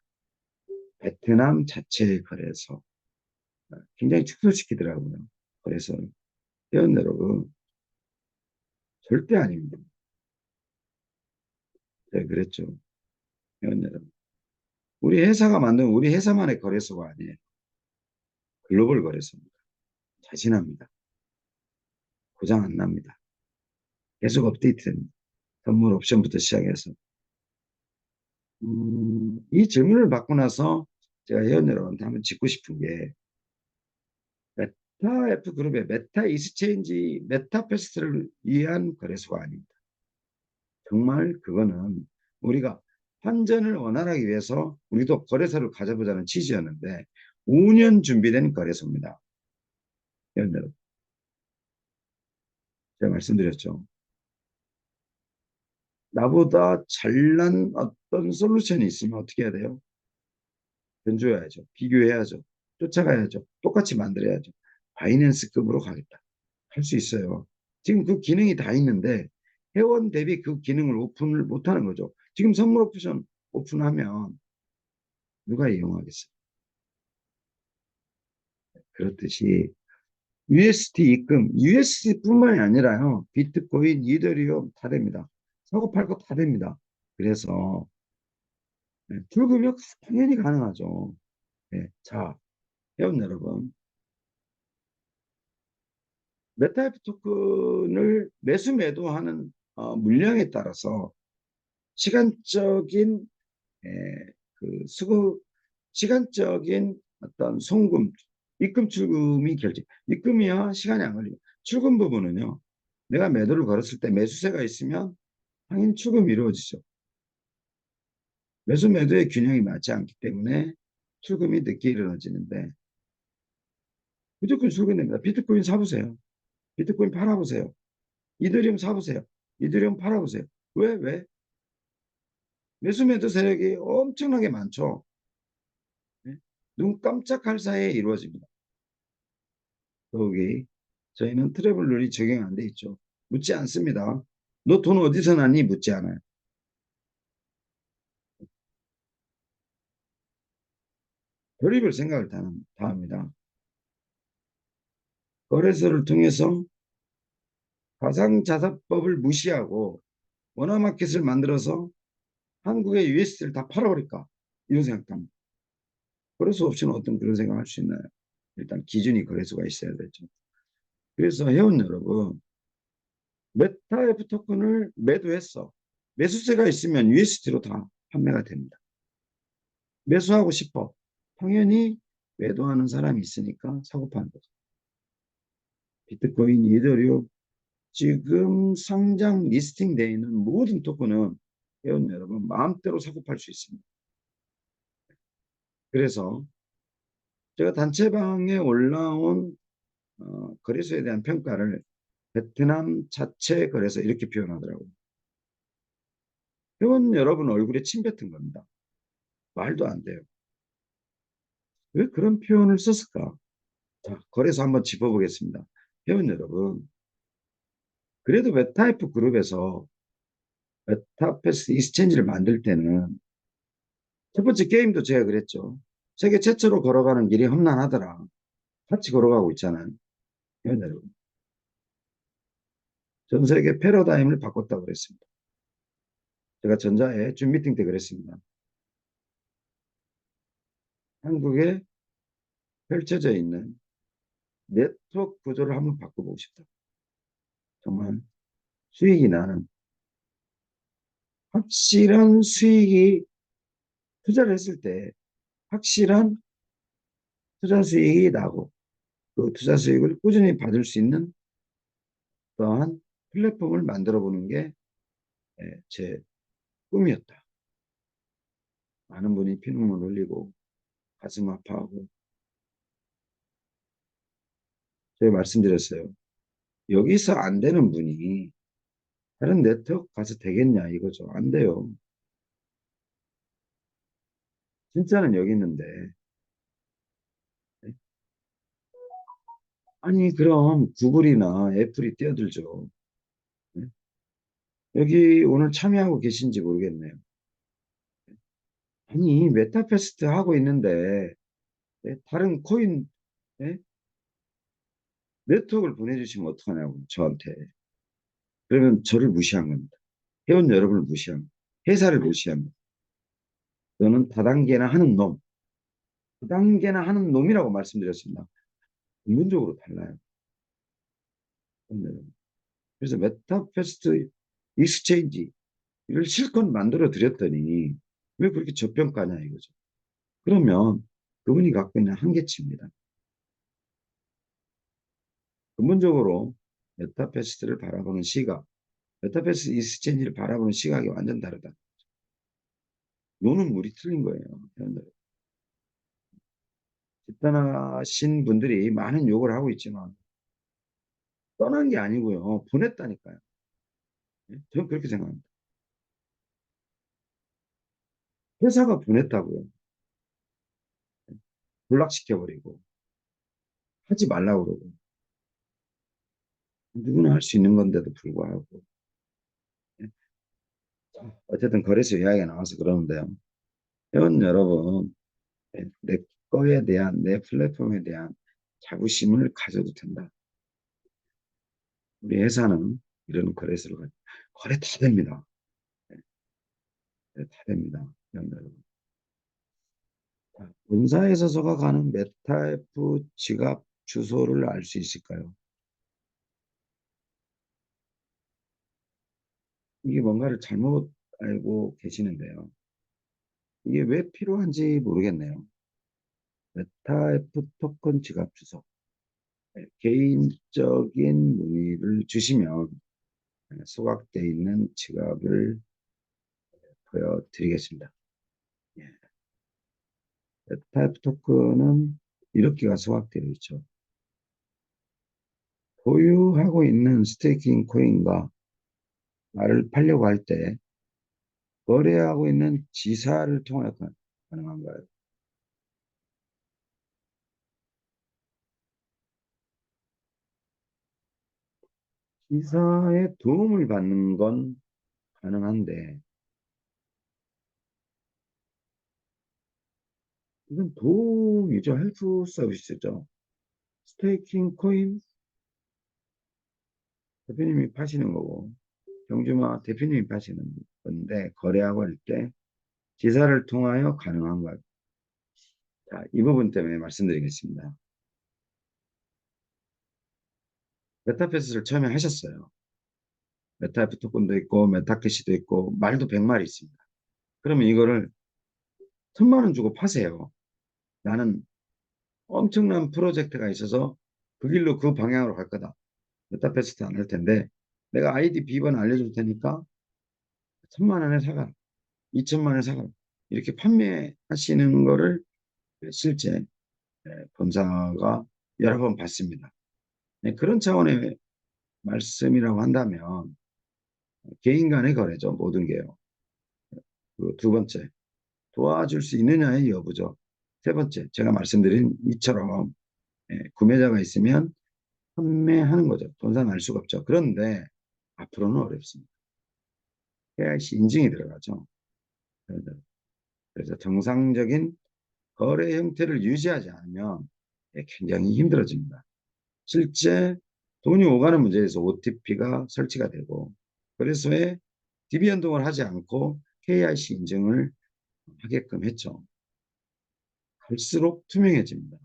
베트남 자체 거래소. 굉장히 축소시키더라고요. 그래서 회원 여러분 절대 아닙니다. 네, 그랬죠. 회원 여러분. 우리 회사가 만든 우리 회사만의 거래소가 아니에요. 글로벌 거래소입니다. 자신합니다. 고장 안 납니다. 계속 업데이트됩니다. 선물 옵션부터 시작해서. 이 질문을 받고 나서 제가 회원 여러분한테 한번 짚고 싶은 게 메타 F 그룹의 메타 익스체인지 메타패스트를 위한 거래소가 아닙니다. 정말 그거는 우리가 환전을 원활하게 위해서 우리도 거래소를 가져보자는 취지였는데 5년 준비된 거래소입니다. 여러분, 제가 말씀드렸죠. 나보다 잘난 어떤 솔루션이 있으면 어떻게 해야 돼요? 변조해야죠. 비교해야죠. 쫓아가야죠. 똑같이 만들어야죠. 바이낸스급으로 가겠다. 할 수 있어요. 지금 그 기능이 다 있는데 회원 대비 그 기능을 오픈을 못하는 거죠. 지금 선물 옵션 오픈하면 누가 이용하겠어요? 그렇듯이 USD 입금, USD뿐만이 아니라요. 비트코인, 이더리움 다 됩니다. 사고 팔고 다 됩니다. 그래서 출금이 당연히 가능하죠. 네, 자, 회원 여러분, 메타이프 토큰을 매수 매도하는 물량에 따라서 시간적인 에, 그 수급, 시간적인 어떤 송금, 입금 출금이 입금이야 시간이 안 걸리고 출금 부분은요. 내가 매도를 걸었을 때 매수세가 있으면 당연히 출금이 이루어지죠. 매수 매도의 균형이 맞지 않기 때문에 출금이 늦게 이루어지는데 무조건 출금됩니다. 비트코인 사보세요. 비트코인 팔아보세요. 이더리움 사보세요. 이더리움 팔아보세요. 왜? 왜? 매수 매도 세력이 엄청나게 많죠. 네? 눈 깜짝할 사이에 이루어집니다. 더욱이 저희는 트래블 룰이 적용 안 돼 있죠. 묻지 않습니다. 너 돈 어디서 났니? 묻지 않아요. 별의별 생각을 다 합니다. 거래소를 통해서 가상자산법을 무시하고 원화마켓을 만들어서 한국의 USD를 다 팔아버릴까? 이런 생각도 합니다. 거래소 없이는 어떤 그런 생각을 할 수 있나요? 일단 기준이 거래소가 있어야 되죠. 그래서 회원 여러분, 메타F 토큰을 매도했어. 매수세가 있으면 USD로 다 판매가 됩니다. 매수하고 싶어. 당연히 매도하는 사람이 있으니까 사고 파는 거죠. 비트코인, 이더리움, 지금 상장 리스팅되어 있는 모든 토큰은 회원 여러분 마음대로 사고 팔 수 있습니다. 그래서 제가 단체방에 올라온 거래소에 대한 평가를 베트남 자체 거래소 이렇게 표현하더라고요. 회원 여러분 얼굴에 침 뱉은 겁니다. 말도 안 돼요. 왜 그런 표현을 썼을까? 자, 거래소 한번 짚어보겠습니다. 회원 여러분, 그래도 메타이프 그룹에서 메타패스 익스체인지를 만들 때는 첫 번째 게임도 제가 그랬죠. 세계 최초로 걸어가는 길이 험난하더라. 같이 걸어가고 있잖아요. 회원 여러분. 전 세계 패러다임을 바꿨다고 그랬습니다. 제가 전자에 줌 미팅 때 그랬습니다. 한국에 펼쳐져 있는 네트워크 구조를 한번 바꿔보고 싶다. 정말 수익이 나는 확실한 수익이 투자를 했을 때 확실한 투자 수익이 나고 그 투자 수익을 꾸준히 받을 수 있는 또한 플랫폼을 만들어 보는 게 제 꿈이었다. 많은 분이 피눈물 흘리고 가슴 아파하고 제가 말씀드렸어요. 여기서 안 되는 분이 다른 네트워크 가서 되겠냐 이거죠. 안 돼요. 진짜는 여기 있는데 아니 그럼 구글이나 애플이 뛰어들죠. 네? 여기 오늘 참여하고 계신지 모르겠네요. 아니 메타페스트 하고 있는데 다른 코인 예? 네트워크를 보내주시면 어떡하냐고 저한테. 그러면 저를 무시한 겁니다. 회원 여러분을 무시한 겁니다. 회사를 무시한 겁니다. 너는 다단계나 하는 놈, 다단계나 하는 놈이라고 말씀드렸습니다. 근본적으로 달라요. 회원 여러분. 그래서 메타페스트 익스체인지 이걸 실컷 만들어 드렸더니 왜 그렇게 저평가냐 이거죠. 그러면 그분이 갖고 있는 한계치입니다. 근본적으로 메타패스트를 바라보는 시각, 메타패스트 익스체인지를 바라보는 시각이 완전 다르다. 노는 물이 틀린 거예요. 집단화신 분들이 많은 욕을 하고 있지만 떠난 게 아니고요. 보냈다니까요. 예? 저는 그렇게 생각합니다. 회사가 보냈다고요. 불락시켜버리고 하지 말라고 그러고 누구나 할 수 있는 건데도 불구하고 예? 어쨌든 거래소 이야기가 나와서 그러는데요. 회원 여러분 내 거에 대한 내 플랫폼에 대한 자부심을 가져도 된다. 우리 회사는 이런 거래소를 거래 다 됩니다. 네, 다 됩니다. 여러분. 본사에서 소각하는 메타F 지갑 주소를 알 수 있을까요? 이게 뭔가를 잘못 알고 계시는데요. 이게 왜 필요한지 모르겠네요. 메타F 토큰 지갑 주소. 네, 개인적인 문의를 주시면 소각되어 있는 지갑을 보여드리겠습니다. 예. 메타F 토큰은 이렇게가 소각되어 있죠. 보유하고 있는 스테이킹 코인과 말을 팔려고 할 때 거래하고 있는 지사를 통해 가능한가요? 지사의 도움을 받는 건 가능한데 이건 도움이죠. 헬프 서비스죠. 스테이킹 코인 대표님이 파시는 거고, 경주마 대표님이 파시는 건데, 거래하고 할 때 지사를 통하여 가능한 것. 자, 이 부분 때문에 말씀드리겠습니다. 메타패스를 처음에 하셨어요. 메타F 토큰도 있고, 메타캐시도 있고, 말도 100마리 있습니다. 그러면 이거를 1000만 원 주고 파세요. 나는 엄청난 프로젝트가 있어서 그 길로 그 방향으로 갈 거다. 메타패스도 안 할 텐데, 내가 아이디 비번 알려줄 테니까 1000만 원에 사가, 2000만 원에 사가. 이렇게 판매하시는 거를 실제 본사가 여러 번 봤습니다. 네, 그런 차원의 말씀이라고 한다면 개인 간의 거래죠. 모든 게요. 그두 번째, 도와줄 수 있느냐의 여부죠. 세 번째, 제가 말씀드린 이처럼 구매자가 있으면 판매하는 거죠. 본사는 알 수가 없죠. 그런데 앞으로는 어렵습니다. KYC 인증이 들어가죠. 그래서 정상적인 거래 형태를 유지하지 않으면 굉장히 힘들어집니다. 실제 돈이 오가는 문제에서 OTP가 설치가 되고, 그래서 왜 DB 연동을 하지 않고 KYC 인증을 하게끔 했죠. 갈수록 투명해집니다.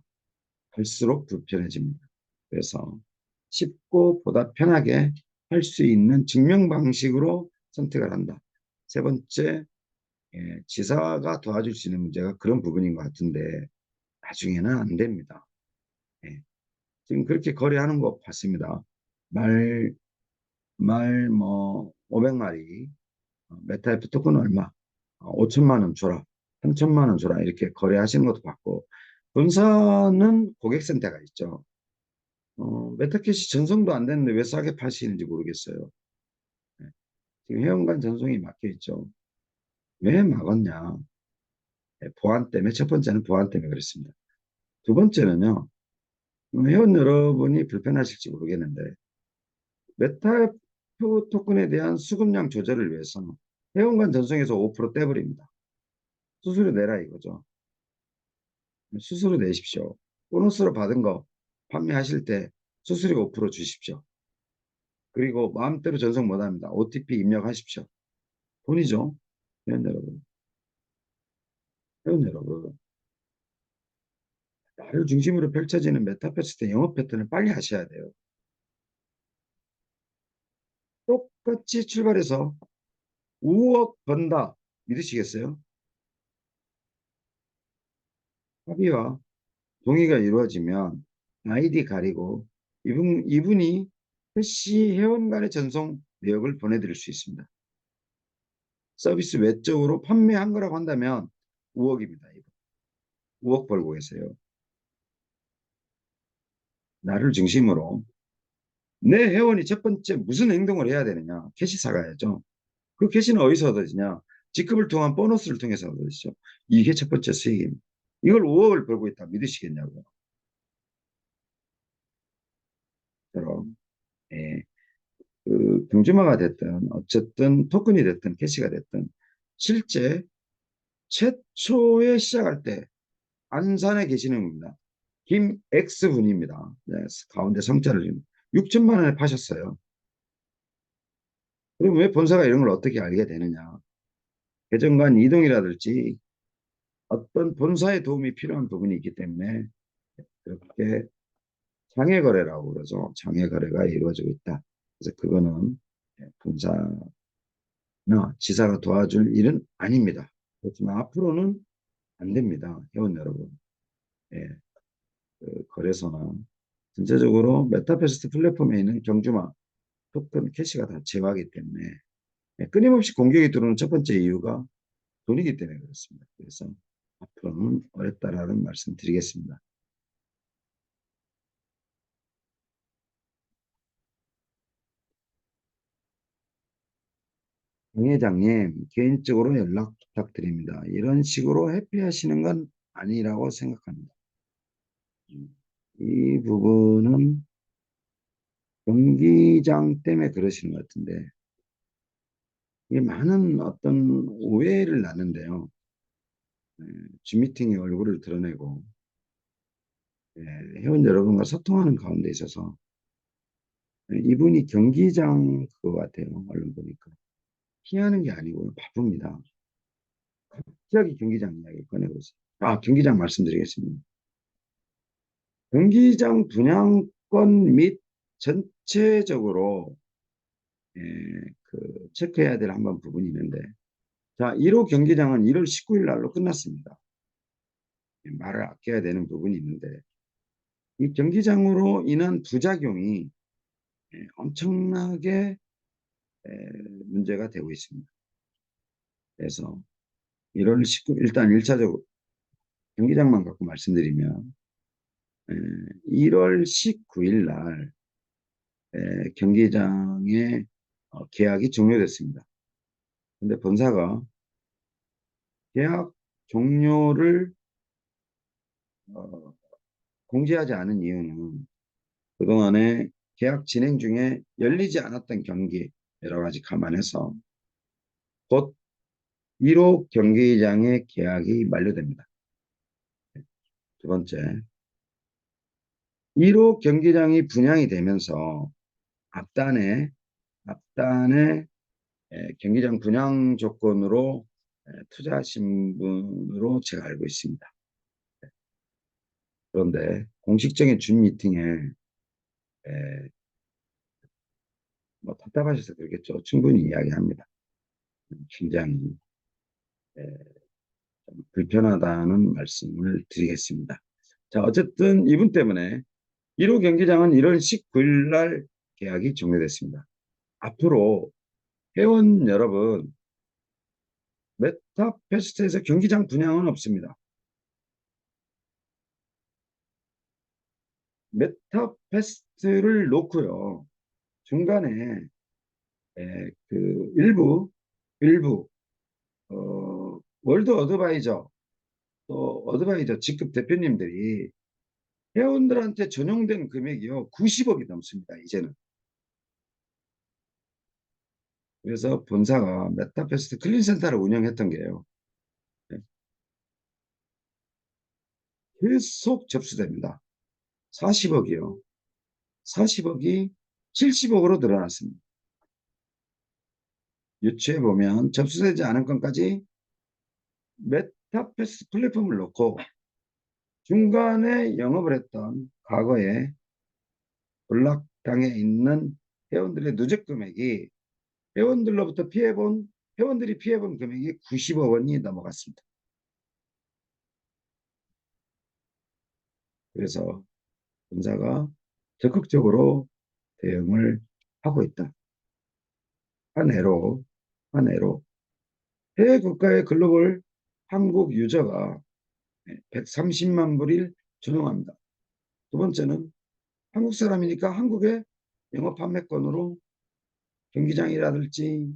갈수록 불편해집니다. 그래서 쉽고 보다 편하게 할 수 있는 증명 방식으로 선택을 한다. 세 번째, 지사가 도와줄 수 있는 문제가 그런 부분인 것 같은데 나중에는 안 됩니다. 예, 지금 그렇게 거래하는 거 봤습니다. 말, 뭐 500마리, 메타F 토큰 얼마, 5천만 원 줘라, 3천만 원 줘라 이렇게 거래하시는 것도 봤고, 본사는 고객센터가 있죠. 메타캐시 전송도 안 됐는데 왜 싸게 파시는지 모르겠어요. 네. 지금 회원간 전송이 막혀 있죠. 왜 막았냐? 네, 보안 때문에, 첫 번째는 보안 때문에 그렇습니다. 두 번째는요, 회원 여러분이 불편하실지 모르겠는데, 메타 토큰에 대한 수급량 조절을 위해서 회원간 전송에서 5% 떼버립니다. 수수료 내라 이거죠. 수수료 내십시오. 보너스로 받은 거 판매하실 때 수수료 5% 주십시오. 그리고 마음대로 전송 못합니다. OTP 입력하십시오. 돈이죠. 회원 여러분. 회원 여러분. 나를 중심으로 펼쳐지는 메타버스 영업 패턴을 빨리 하셔야 돼요. 똑같이 출발해서 5억 번다. 믿으시겠어요? 합의와 동의가 이루어지면 아이디 가리고 이분이 캐시 회원 간의 전송 내역을 보내드릴 수 있습니다. 서비스 외적으로 판매한 거라고 한다면 5억입니다. 5억 벌고 계세요. 나를 중심으로 내 회원이 첫 번째 무슨 행동을 해야 되느냐? 캐시 사가야죠. 그 캐시는 어디서 얻어지냐? 직급을 통한 보너스를 통해서 얻어지죠. 이게 첫 번째 수익입니다. 이걸 5억을 벌고 있다 믿으시겠냐고요. 그럼 예, 그 경주마가 됐든 어쨌든 토큰이 됐든 캐시가 됐든 실제 최초에 시작할 때 안산에 계시는 분입니다. 김X 분입니다. 네, 가운데 성자를 6천만 원에 파셨어요. 그럼 왜 본사가 이런 걸 어떻게 알게 되느냐? 계정간 이동이라든지 어떤 본사의 도움이 필요한 부분이 있기 때문에 그렇게 장외 거래라고 그러죠. 장외 거래가 이루어지고 있다. 그래서 그거는 본사나 지사가 도와줄 일은 아닙니다. 그렇지만 앞으로는 안 됩니다. 회원 여러분. 예, 그 거래소나 전체적으로 메타버스 플랫폼에 있는 경주마 토큰 캐시가 다 제어하기 때문에 끊임없이 공격이 들어오는 첫 번째 이유가 돈이기 때문에 그렇습니다. 그래서 앞으로는 어렵다라는 말씀 드리겠습니다. 강 회장님, 개인적으로 연락 부탁드립니다. 이런 식으로 회피하시는 건 아니라고 생각합니다. 이 부분은 경기장 때문에 그러시는 것 같은데, 이게 많은 어떤 오해를 낳는데요. 예, 줌 미팅의 얼굴을 드러내고 예, 회원 여러분과 소통하는 가운데 있어서 예, 이분이 경기장 그거 같아요. 얼른 보니까 피하는 게 아니고요. 바쁩니다. 갑자기 경기장 이야기 꺼내고 있어요. 아, 경기장 말씀드리겠습니다. 경기장 분양권 및 전체적으로 예, 그 체크해야 될 한번 부분이 있는데 자, 1호 경기장은 1월 19일 날로 끝났습니다. 예, 말을 아껴야 되는 부분이 있는데 이 경기장으로 인한 부작용이 예, 엄청나게 예, 문제가 되고 있습니다. 그래서 1월 19일 일단 1차적으로 경기장만 갖고 말씀드리면 1월 19일 날 경기장의 계약이 종료됐습니다. 근데 본사가 계약 종료를 어, 공지하지 않은 이유는 그동안에 계약 진행 중에 열리지 않았던 경기 여러 가지 감안해서 곧 1호 경기장의 계약이 만료됩니다. 두 번째, 1호 경기장이 분양이 되면서 앞단에 앞단에 경기장 분양 조건으로 투자하신 분으로 제가 알고 있습니다. 그런데 공식적인 줌 미팅에 뭐 답답하셔서 그러겠죠. 충분히 이야기합니다. 굉장히 좀 불편하다는 말씀을 드리겠습니다. 자, 어쨌든 이분 때문에 1호 경기장은 1월 19일 날 계약이 종료됐습니다. 앞으로 회원 여러분, 메타페스트에서 경기장 분양은 없습니다. 메타페스트를 놓고요. 중간에 그 일부 월드 어드바이저 또 어드바이저 직급 대표님들이 회원들한테 전용된 금액이요 90억이 넘습니다. 이제는. 그래서 본사가 메타페스트 클린센터를 운영했던 게요. 네, 계속 접수됩니다. 40억이요. 40억이 70억으로 늘어났습니다. 유추해 보면 접수되지 않은 건까지 메타패스 플랫폼을 놓고 중간에 영업을 했던 과거에 블락당해 있는 회원들의 누적 금액이 회원들로부터 피해본 회원들이 피해본 금액이 90억 원이 넘어갔습니다. 그래서 본사가 적극적으로 대응을 하고 있다. 한 해로 해외 국가의 글로벌 한국 유저가 130만 불일 준용합니다. 두 번째는 한국 사람이니까 한국의 영업 판매권으로 경기장이라든지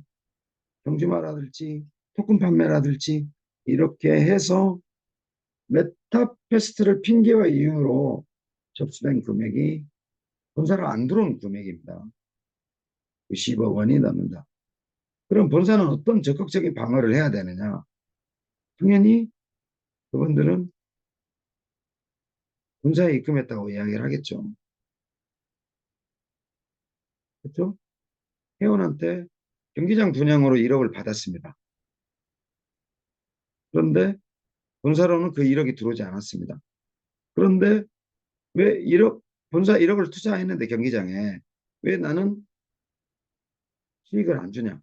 경주마라든지 토큰 판매라든지 이렇게 해서 메타페스트를 핑계와 이유로 접수된 금액이 본사로 안 들어온 금액입니다. 90억 원이 넘는다. 그럼 본사는 어떤 적극적인 방어를 해야 되느냐? 당연히 그분들은 본사에 입금했다고 이야기를 하겠죠. 그렇죠? 회원한테 경기장 분양으로 1억을 받았습니다. 그런데 본사로는 그 1억이 들어오지 않았습니다. 그런데 왜 1억, 본사 1억을 투자했는데 경기장에 왜 나는 수익을 안 주냐?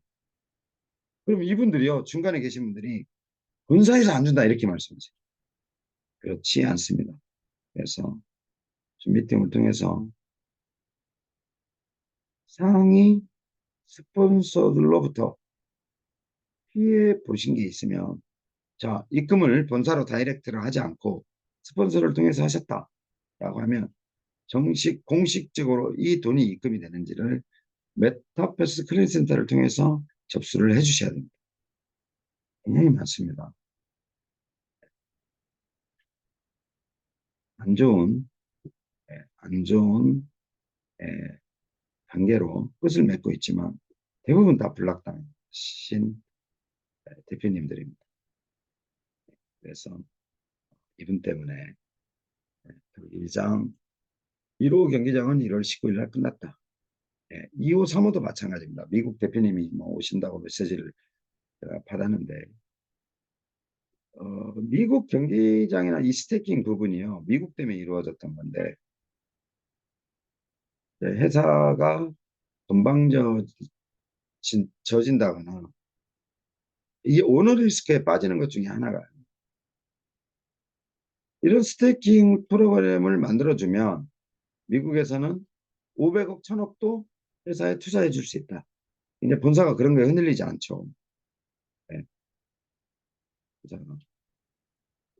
그럼 이분들이요, 중간에 계신 분들이 본사에서 안 준다 이렇게 말씀하세요. 그렇지 않습니다. 그래서 미팅을 통해서 상위 스폰서들로부터 피해 보신 게 있으면 자, 입금을 본사로 다이렉트를 하지 않고 스폰서를 통해서 하셨다라고 하면 공식적으로 이 돈이 입금이 되는지를 메타버스 클린센터를 통해서 접수를 해주셔야 됩니다. 굉장히 많습니다. 안 좋은, 안 좋은 관계로 끝을 맺고 있지만 대부분 다 블락당하신 대표님들입니다. 그래서 이분 때문에 경기장 1호 경기장은 1월 19일 날 끝났다. 2호, 3호도 마찬가지입니다. 미국 대표님이 뭐 오신다고 메시지를 제가 받았는데 미국 경기장이나 이 스태킹 부분이요. 미국 때문에 이루어졌던 건데 회사가 져진다거나 이게 오너 리스크에 빠지는 것 중에 하나가 이런 스태킹 프로그램을 만들어주면 미국에서는 500억, 1000억도 회사에 투자해 줄 수 있다. 이제 본사가 그런 거에 흔들리지 않죠. 네,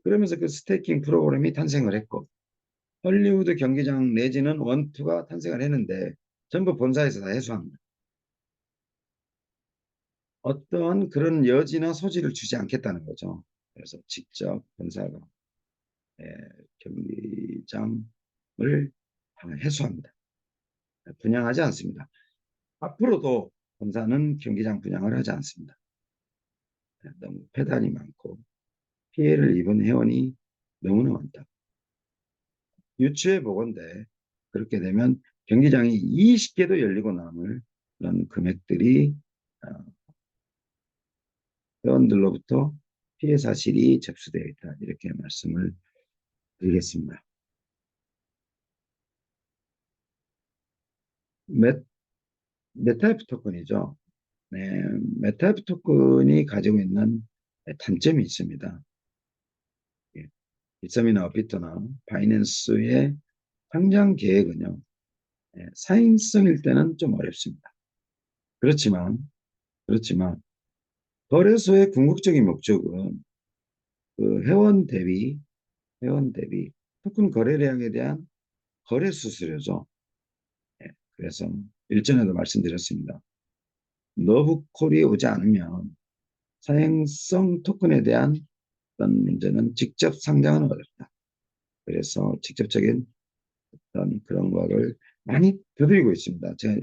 그러면서 그 스태킹 프로그램이 탄생을 했고 헐리우드 경기장 내지는 원투가 탄생을 했는데 전부 본사에서 다 해소합니다. 어떠한 그런 여지나 소지를 주지 않겠다는 거죠. 그래서 직접 본사가 예, 경기장을 해소합니다. 분양하지 않습니다. 앞으로도 본사는 경기장 분양을 하지 않습니다. 너무 폐단이 많고 피해를 입은 회원이 너무나 많다. 유추해 보건대 그렇게 되면 경기장이 20개도 열리고 남을 그런 금액들이 어, 회원들로부터 피해 사실이 접수되어 있다. 이렇게 말씀을 드리겠습니다. 메, 메타이프 토큰이죠. 네, 메타이프 토큰이 가지고 있는 단점이 있습니다. 예, 비썸이나 업비트나 바이낸스의 상장 계획은요, 사행성일 때는 좀 어렵습니다. 그렇지만, 그렇지만, 거래소의 궁극적인 목적은 그 회원 대비 토큰 거래량에 대한 거래 수수료죠. 그래서 일전에도 말씀드렸습니다. 러브콜이 오지 않으면 사행성 토큰에 대한 어떤 문제는 직접 상장은 어렵다. 그래서 직접적인 어떤 그런 거를 많이 두드리고 있습니다. 제가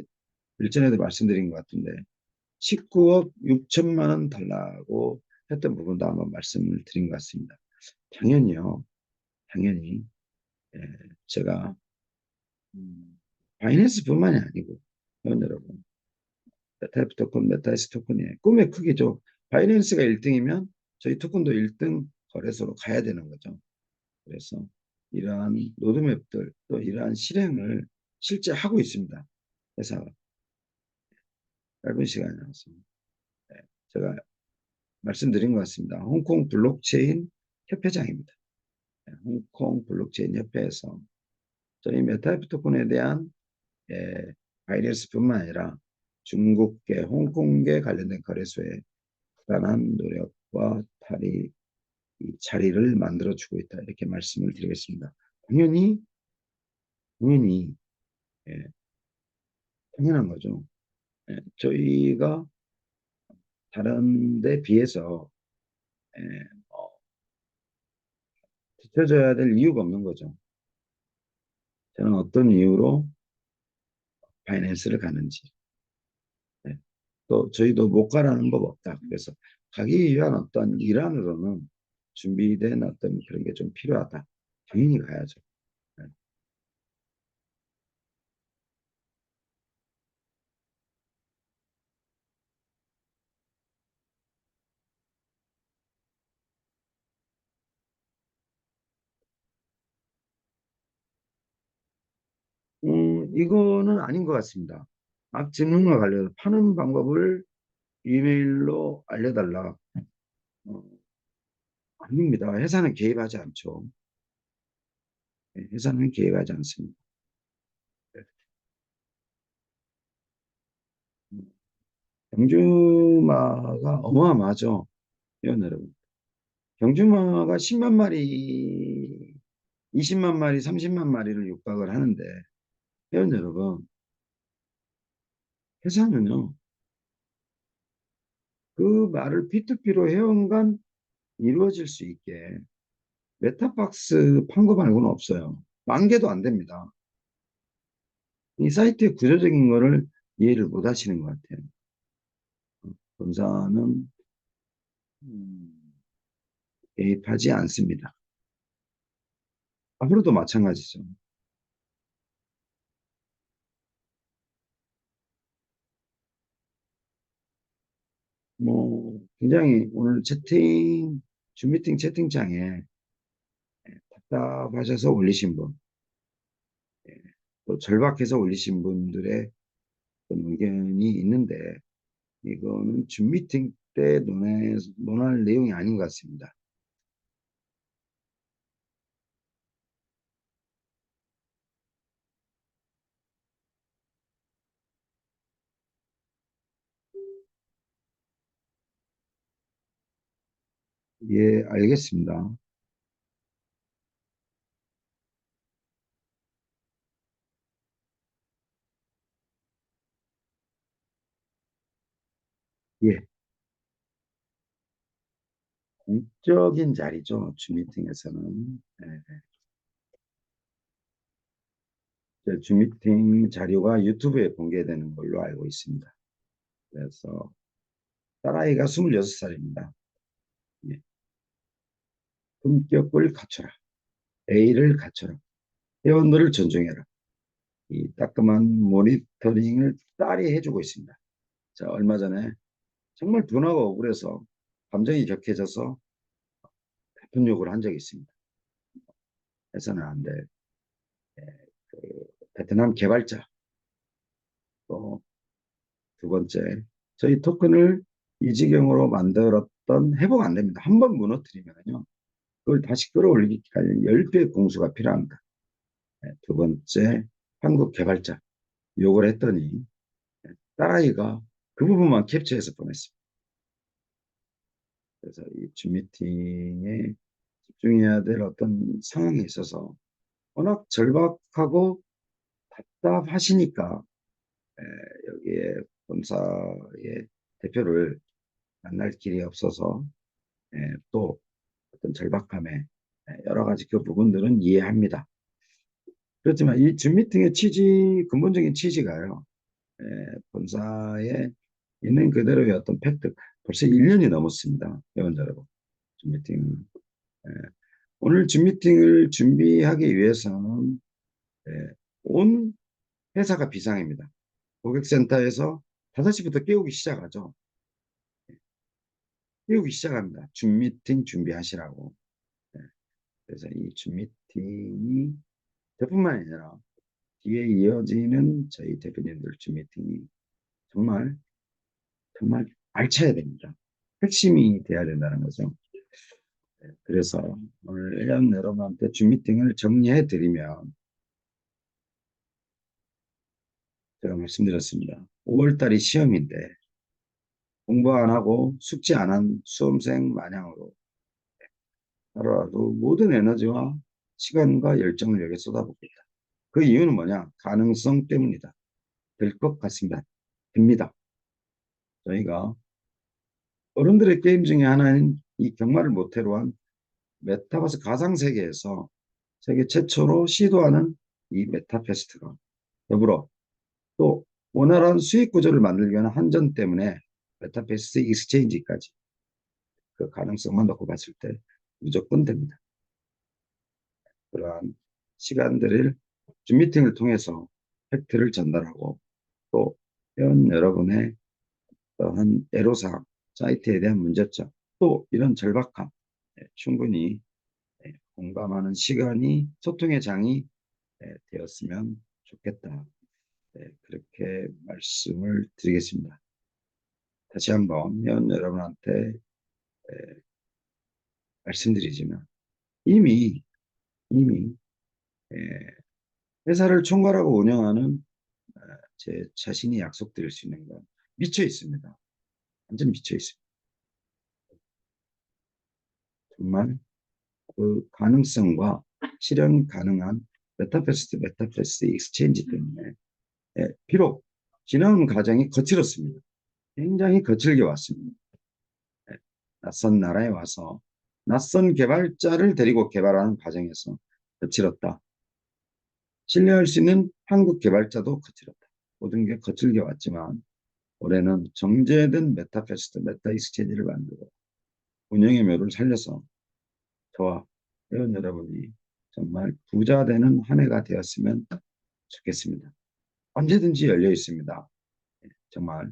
일전에도 말씀드린 것 같은데 19억 6천만 원 달라고 했던 부분도 한번 말씀을 드린 것 같습니다. 당연히요. 당연히 예, 제가 바이낸스뿐만이 아니고 여러분 메타이프 토큰, 메타이스 토큰의 꿈의 크기죠. 바이낸스가 1등이면 저희 토큰도 1등 거래소로 가야 되는 거죠. 그래서 이러한 로드맵들 또 이러한 실행을 실제 하고 있습니다. 회사가 짧은 시간이라서 제가 말씀드린 것 같습니다. 홍콩 블록체인 협회장입니다. 홍콩 블록체인 협회에서 저희 메타이프 토큰에 대한 바이낸스뿐만 아니라 중국계, 홍콩계 관련된 거래소에 부단한 노력과 자리를 만들어주고 있다. 이렇게 말씀을 드리겠습니다. 당연히, 당연히, 예, 당연한 거죠. 저희가 다른 데 비해서 예, 어, 지켜져야 될 이유가 없는 거죠. 저는 어떤 이유로 바이낸스를 가는지, 예, 또 저희도 못 가라는 법 없다. 그래서 가기 위한 어떤 일환으로는 준비된 어떤 그런 게 좀 필요하다. 당연히 가야죠. 예. 이거는 아닌 것 같습니다. 질문과 관련해서 파는 방법을 이메일로 알려달라. 어, 아닙니다. 회사는 개입하지 않죠. 회사는 개입하지 않습니다. 네. 경주마가 어마어마하죠. 회원 여러분. 경주마가 10만 마리, 20만 마리, 30만 마리를 육박을 하는데 회원 여러분, 회사는요, 그 말을 P2P로 회원 간 이루어질 수 있게 메타박스 판 거 말고는 없어요. 만 개도 안 됩니다. 이 사이트의 구조적인 거를 이해를 못 하시는 것 같아요. 본사는 개입하지 않습니다. 앞으로도 마찬가지죠. 뭐 굉장히 오늘 줌 미팅 채팅창에 답답하셔서 올리신 분, 예, 또 절박해서 올리신 분들의 어떤 의견이 있는데 이거는 줌 미팅 때 논할 내용이 아닌 것 같습니다. 예, 알겠습니다. 예, 공적인 자리죠. 줌 미팅에서는. 줌 미팅 자료가 유튜브에 공개되는 걸로 알고 있습니다. 그래서 딸아이가 26살입니다. 예, 품격을 갖춰라. A를 갖춰라. 회원들을 존중해라. 이 따끔한 모니터링을 딸이 해주고 있습니다. 자, 얼마 전에 정말 분하고 억울해서 감정이 격해져서 같은 욕을 한 적이 있습니다. 해서는 안 돼. 예, 그 베트남 개발자 또 두 번째 저희 토큰을 이 지경으로 만들었던 회복 안 됩니다. 한 번 무너뜨리면요 그걸 다시 끌어올리기까지 10배 공수가 필요합니다. 두 번째 한국 개발자 욕을 했더니 딸아이가 그 부분만 캡처해서 보냈습니다. 그래서 이 줌 미팅에 집중해야 될 어떤 상황에 있어서 워낙 절박하고 답답하시니까 여기에 본사의 대표를 만날 길이 없어서 또 어떤 절박함에 여러 가지 그 부분들은 이해합니다. 그렇지만 이 줌 미팅의 근본적인 취지가요. 본사에 있는 그대로의 어떤 팩트, 벌써 1년이 넘었습니다. 회원 여러분. 줌 미팅. 예, 오늘 줌 미팅을 준비하기 위해서는 예, 온 회사가 비상입니다. 고객센터에서 5시부터 깨우기 시작하죠. 깨우기 시작합니다. 줌 미팅 준비하시라고. 예, 그래서 이 줌 미팅이 저뿐만 아니라 뒤에 이어지는 저희 대표님들 줌 미팅이 정말 정말 알차야 됩니다. 핵심이 돼야 된다는 거죠. 그래서 오늘 회원 여러분한테 줌 미팅을 정리해 드리면 제가 말씀드렸습니다. 5월 달이 시험인데 공부 안 하고 숙제 안 한 수험생 마냥으로 하루라도 모든 에너지와 시간과 열정을 여기에 쏟아붓겠다. 그 이유는 뭐냐? 가능성 때문이다. 될 것 같습니다. 됩니다. 저희가 어른들의 게임 중에 하나인 이 경마를 모태로 한 메타버스 가상세계에서 세계 최초로 시도하는 이 메타페스트가 더불어 또 원활한 수익 구조를 만들기 위한 한전 때문에 메타버스 익스체인지까지 그 가능성만 놓고 봤을 때 무조건 됩니다. 그러한 시간들을 줌 미팅을 통해서 팩트를 전달하고 또 회원 여러분의 한 애로사항, 사이트에 대한 문제점, 또 이런 절박함 충분히 공감하는 시간이 소통의 장이 되었으면 좋겠다. 그렇게 말씀을 드리겠습니다. 다시 한번 회원 여러분한테 말씀드리지만 이미 회사를 총괄하고 운영하는 제 자신이 약속드릴 수 있는 건 미쳐 있습니다. 완전 미쳐 있습니다. 정말 그 가능성과 실현 가능한 메타버스 익스체인지 때문에 비록 진행 과정이 거칠었습니다. 굉장히 거칠게 왔습니다. 낯선 나라에 와서 낯선 개발자를 데리고 개발하는 과정에서 거칠었다. 신뢰할 수 있는 한국 개발자도 거칠었다. 모든 게 거칠게 왔지만 올해는 정제된 메타 익스체인지를 만들고 운영의 묘를 살려서 저와 회원 여러분이 정말 부자 되는 한 해가 되었으면 좋겠습니다. 언제든지 열려 있습니다. 정말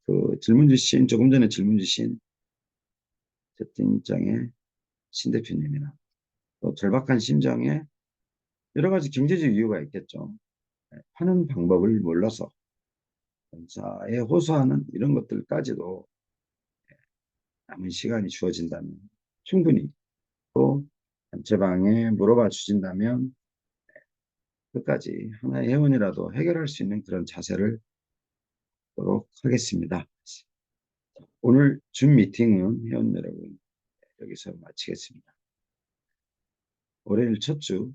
그 질문 주신 조금 전에 질문 주신 채팅장의 신 대표님이나 또 절박한 심정에 여러 가지 경제적 이유가 있겠죠. 하는 방법을 몰라서 검사에 호소하는 이런 것들까지도 남은 시간이 주어진다면 충분히 또 단체방에 물어봐 주신다면 끝까지 하나의 회원이라도 해결할 수 있는 그런 자세를 하도록 하겠습니다. 오늘 줌 미팅은 회원 여러분 여기서 마치겠습니다. 월요일 첫 주,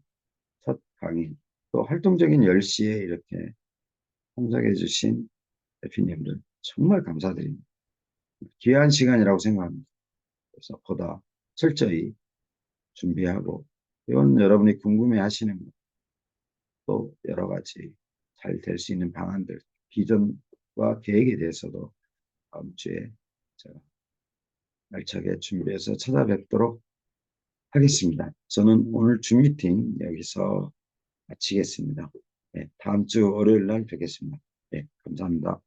첫 강의, 또 활동적인 10시에 이렇게 참석해 주신 대표님들 정말 감사드립니다. 귀한 시간이라고 생각합니다. 그래서 보다 철저히 준비하고 회원 여러분이 궁금해 하시는 또 여러 가지 잘 될 수 있는 방안들, 비전과 계획에 대해서도 다음 주에 제가 알차게 준비해서 찾아뵙도록 하겠습니다. 저는 오늘 줌 미팅 여기서 마치겠습니다. 네, 다음 주 월요일 날 뵙겠습니다. 네, 감사합니다.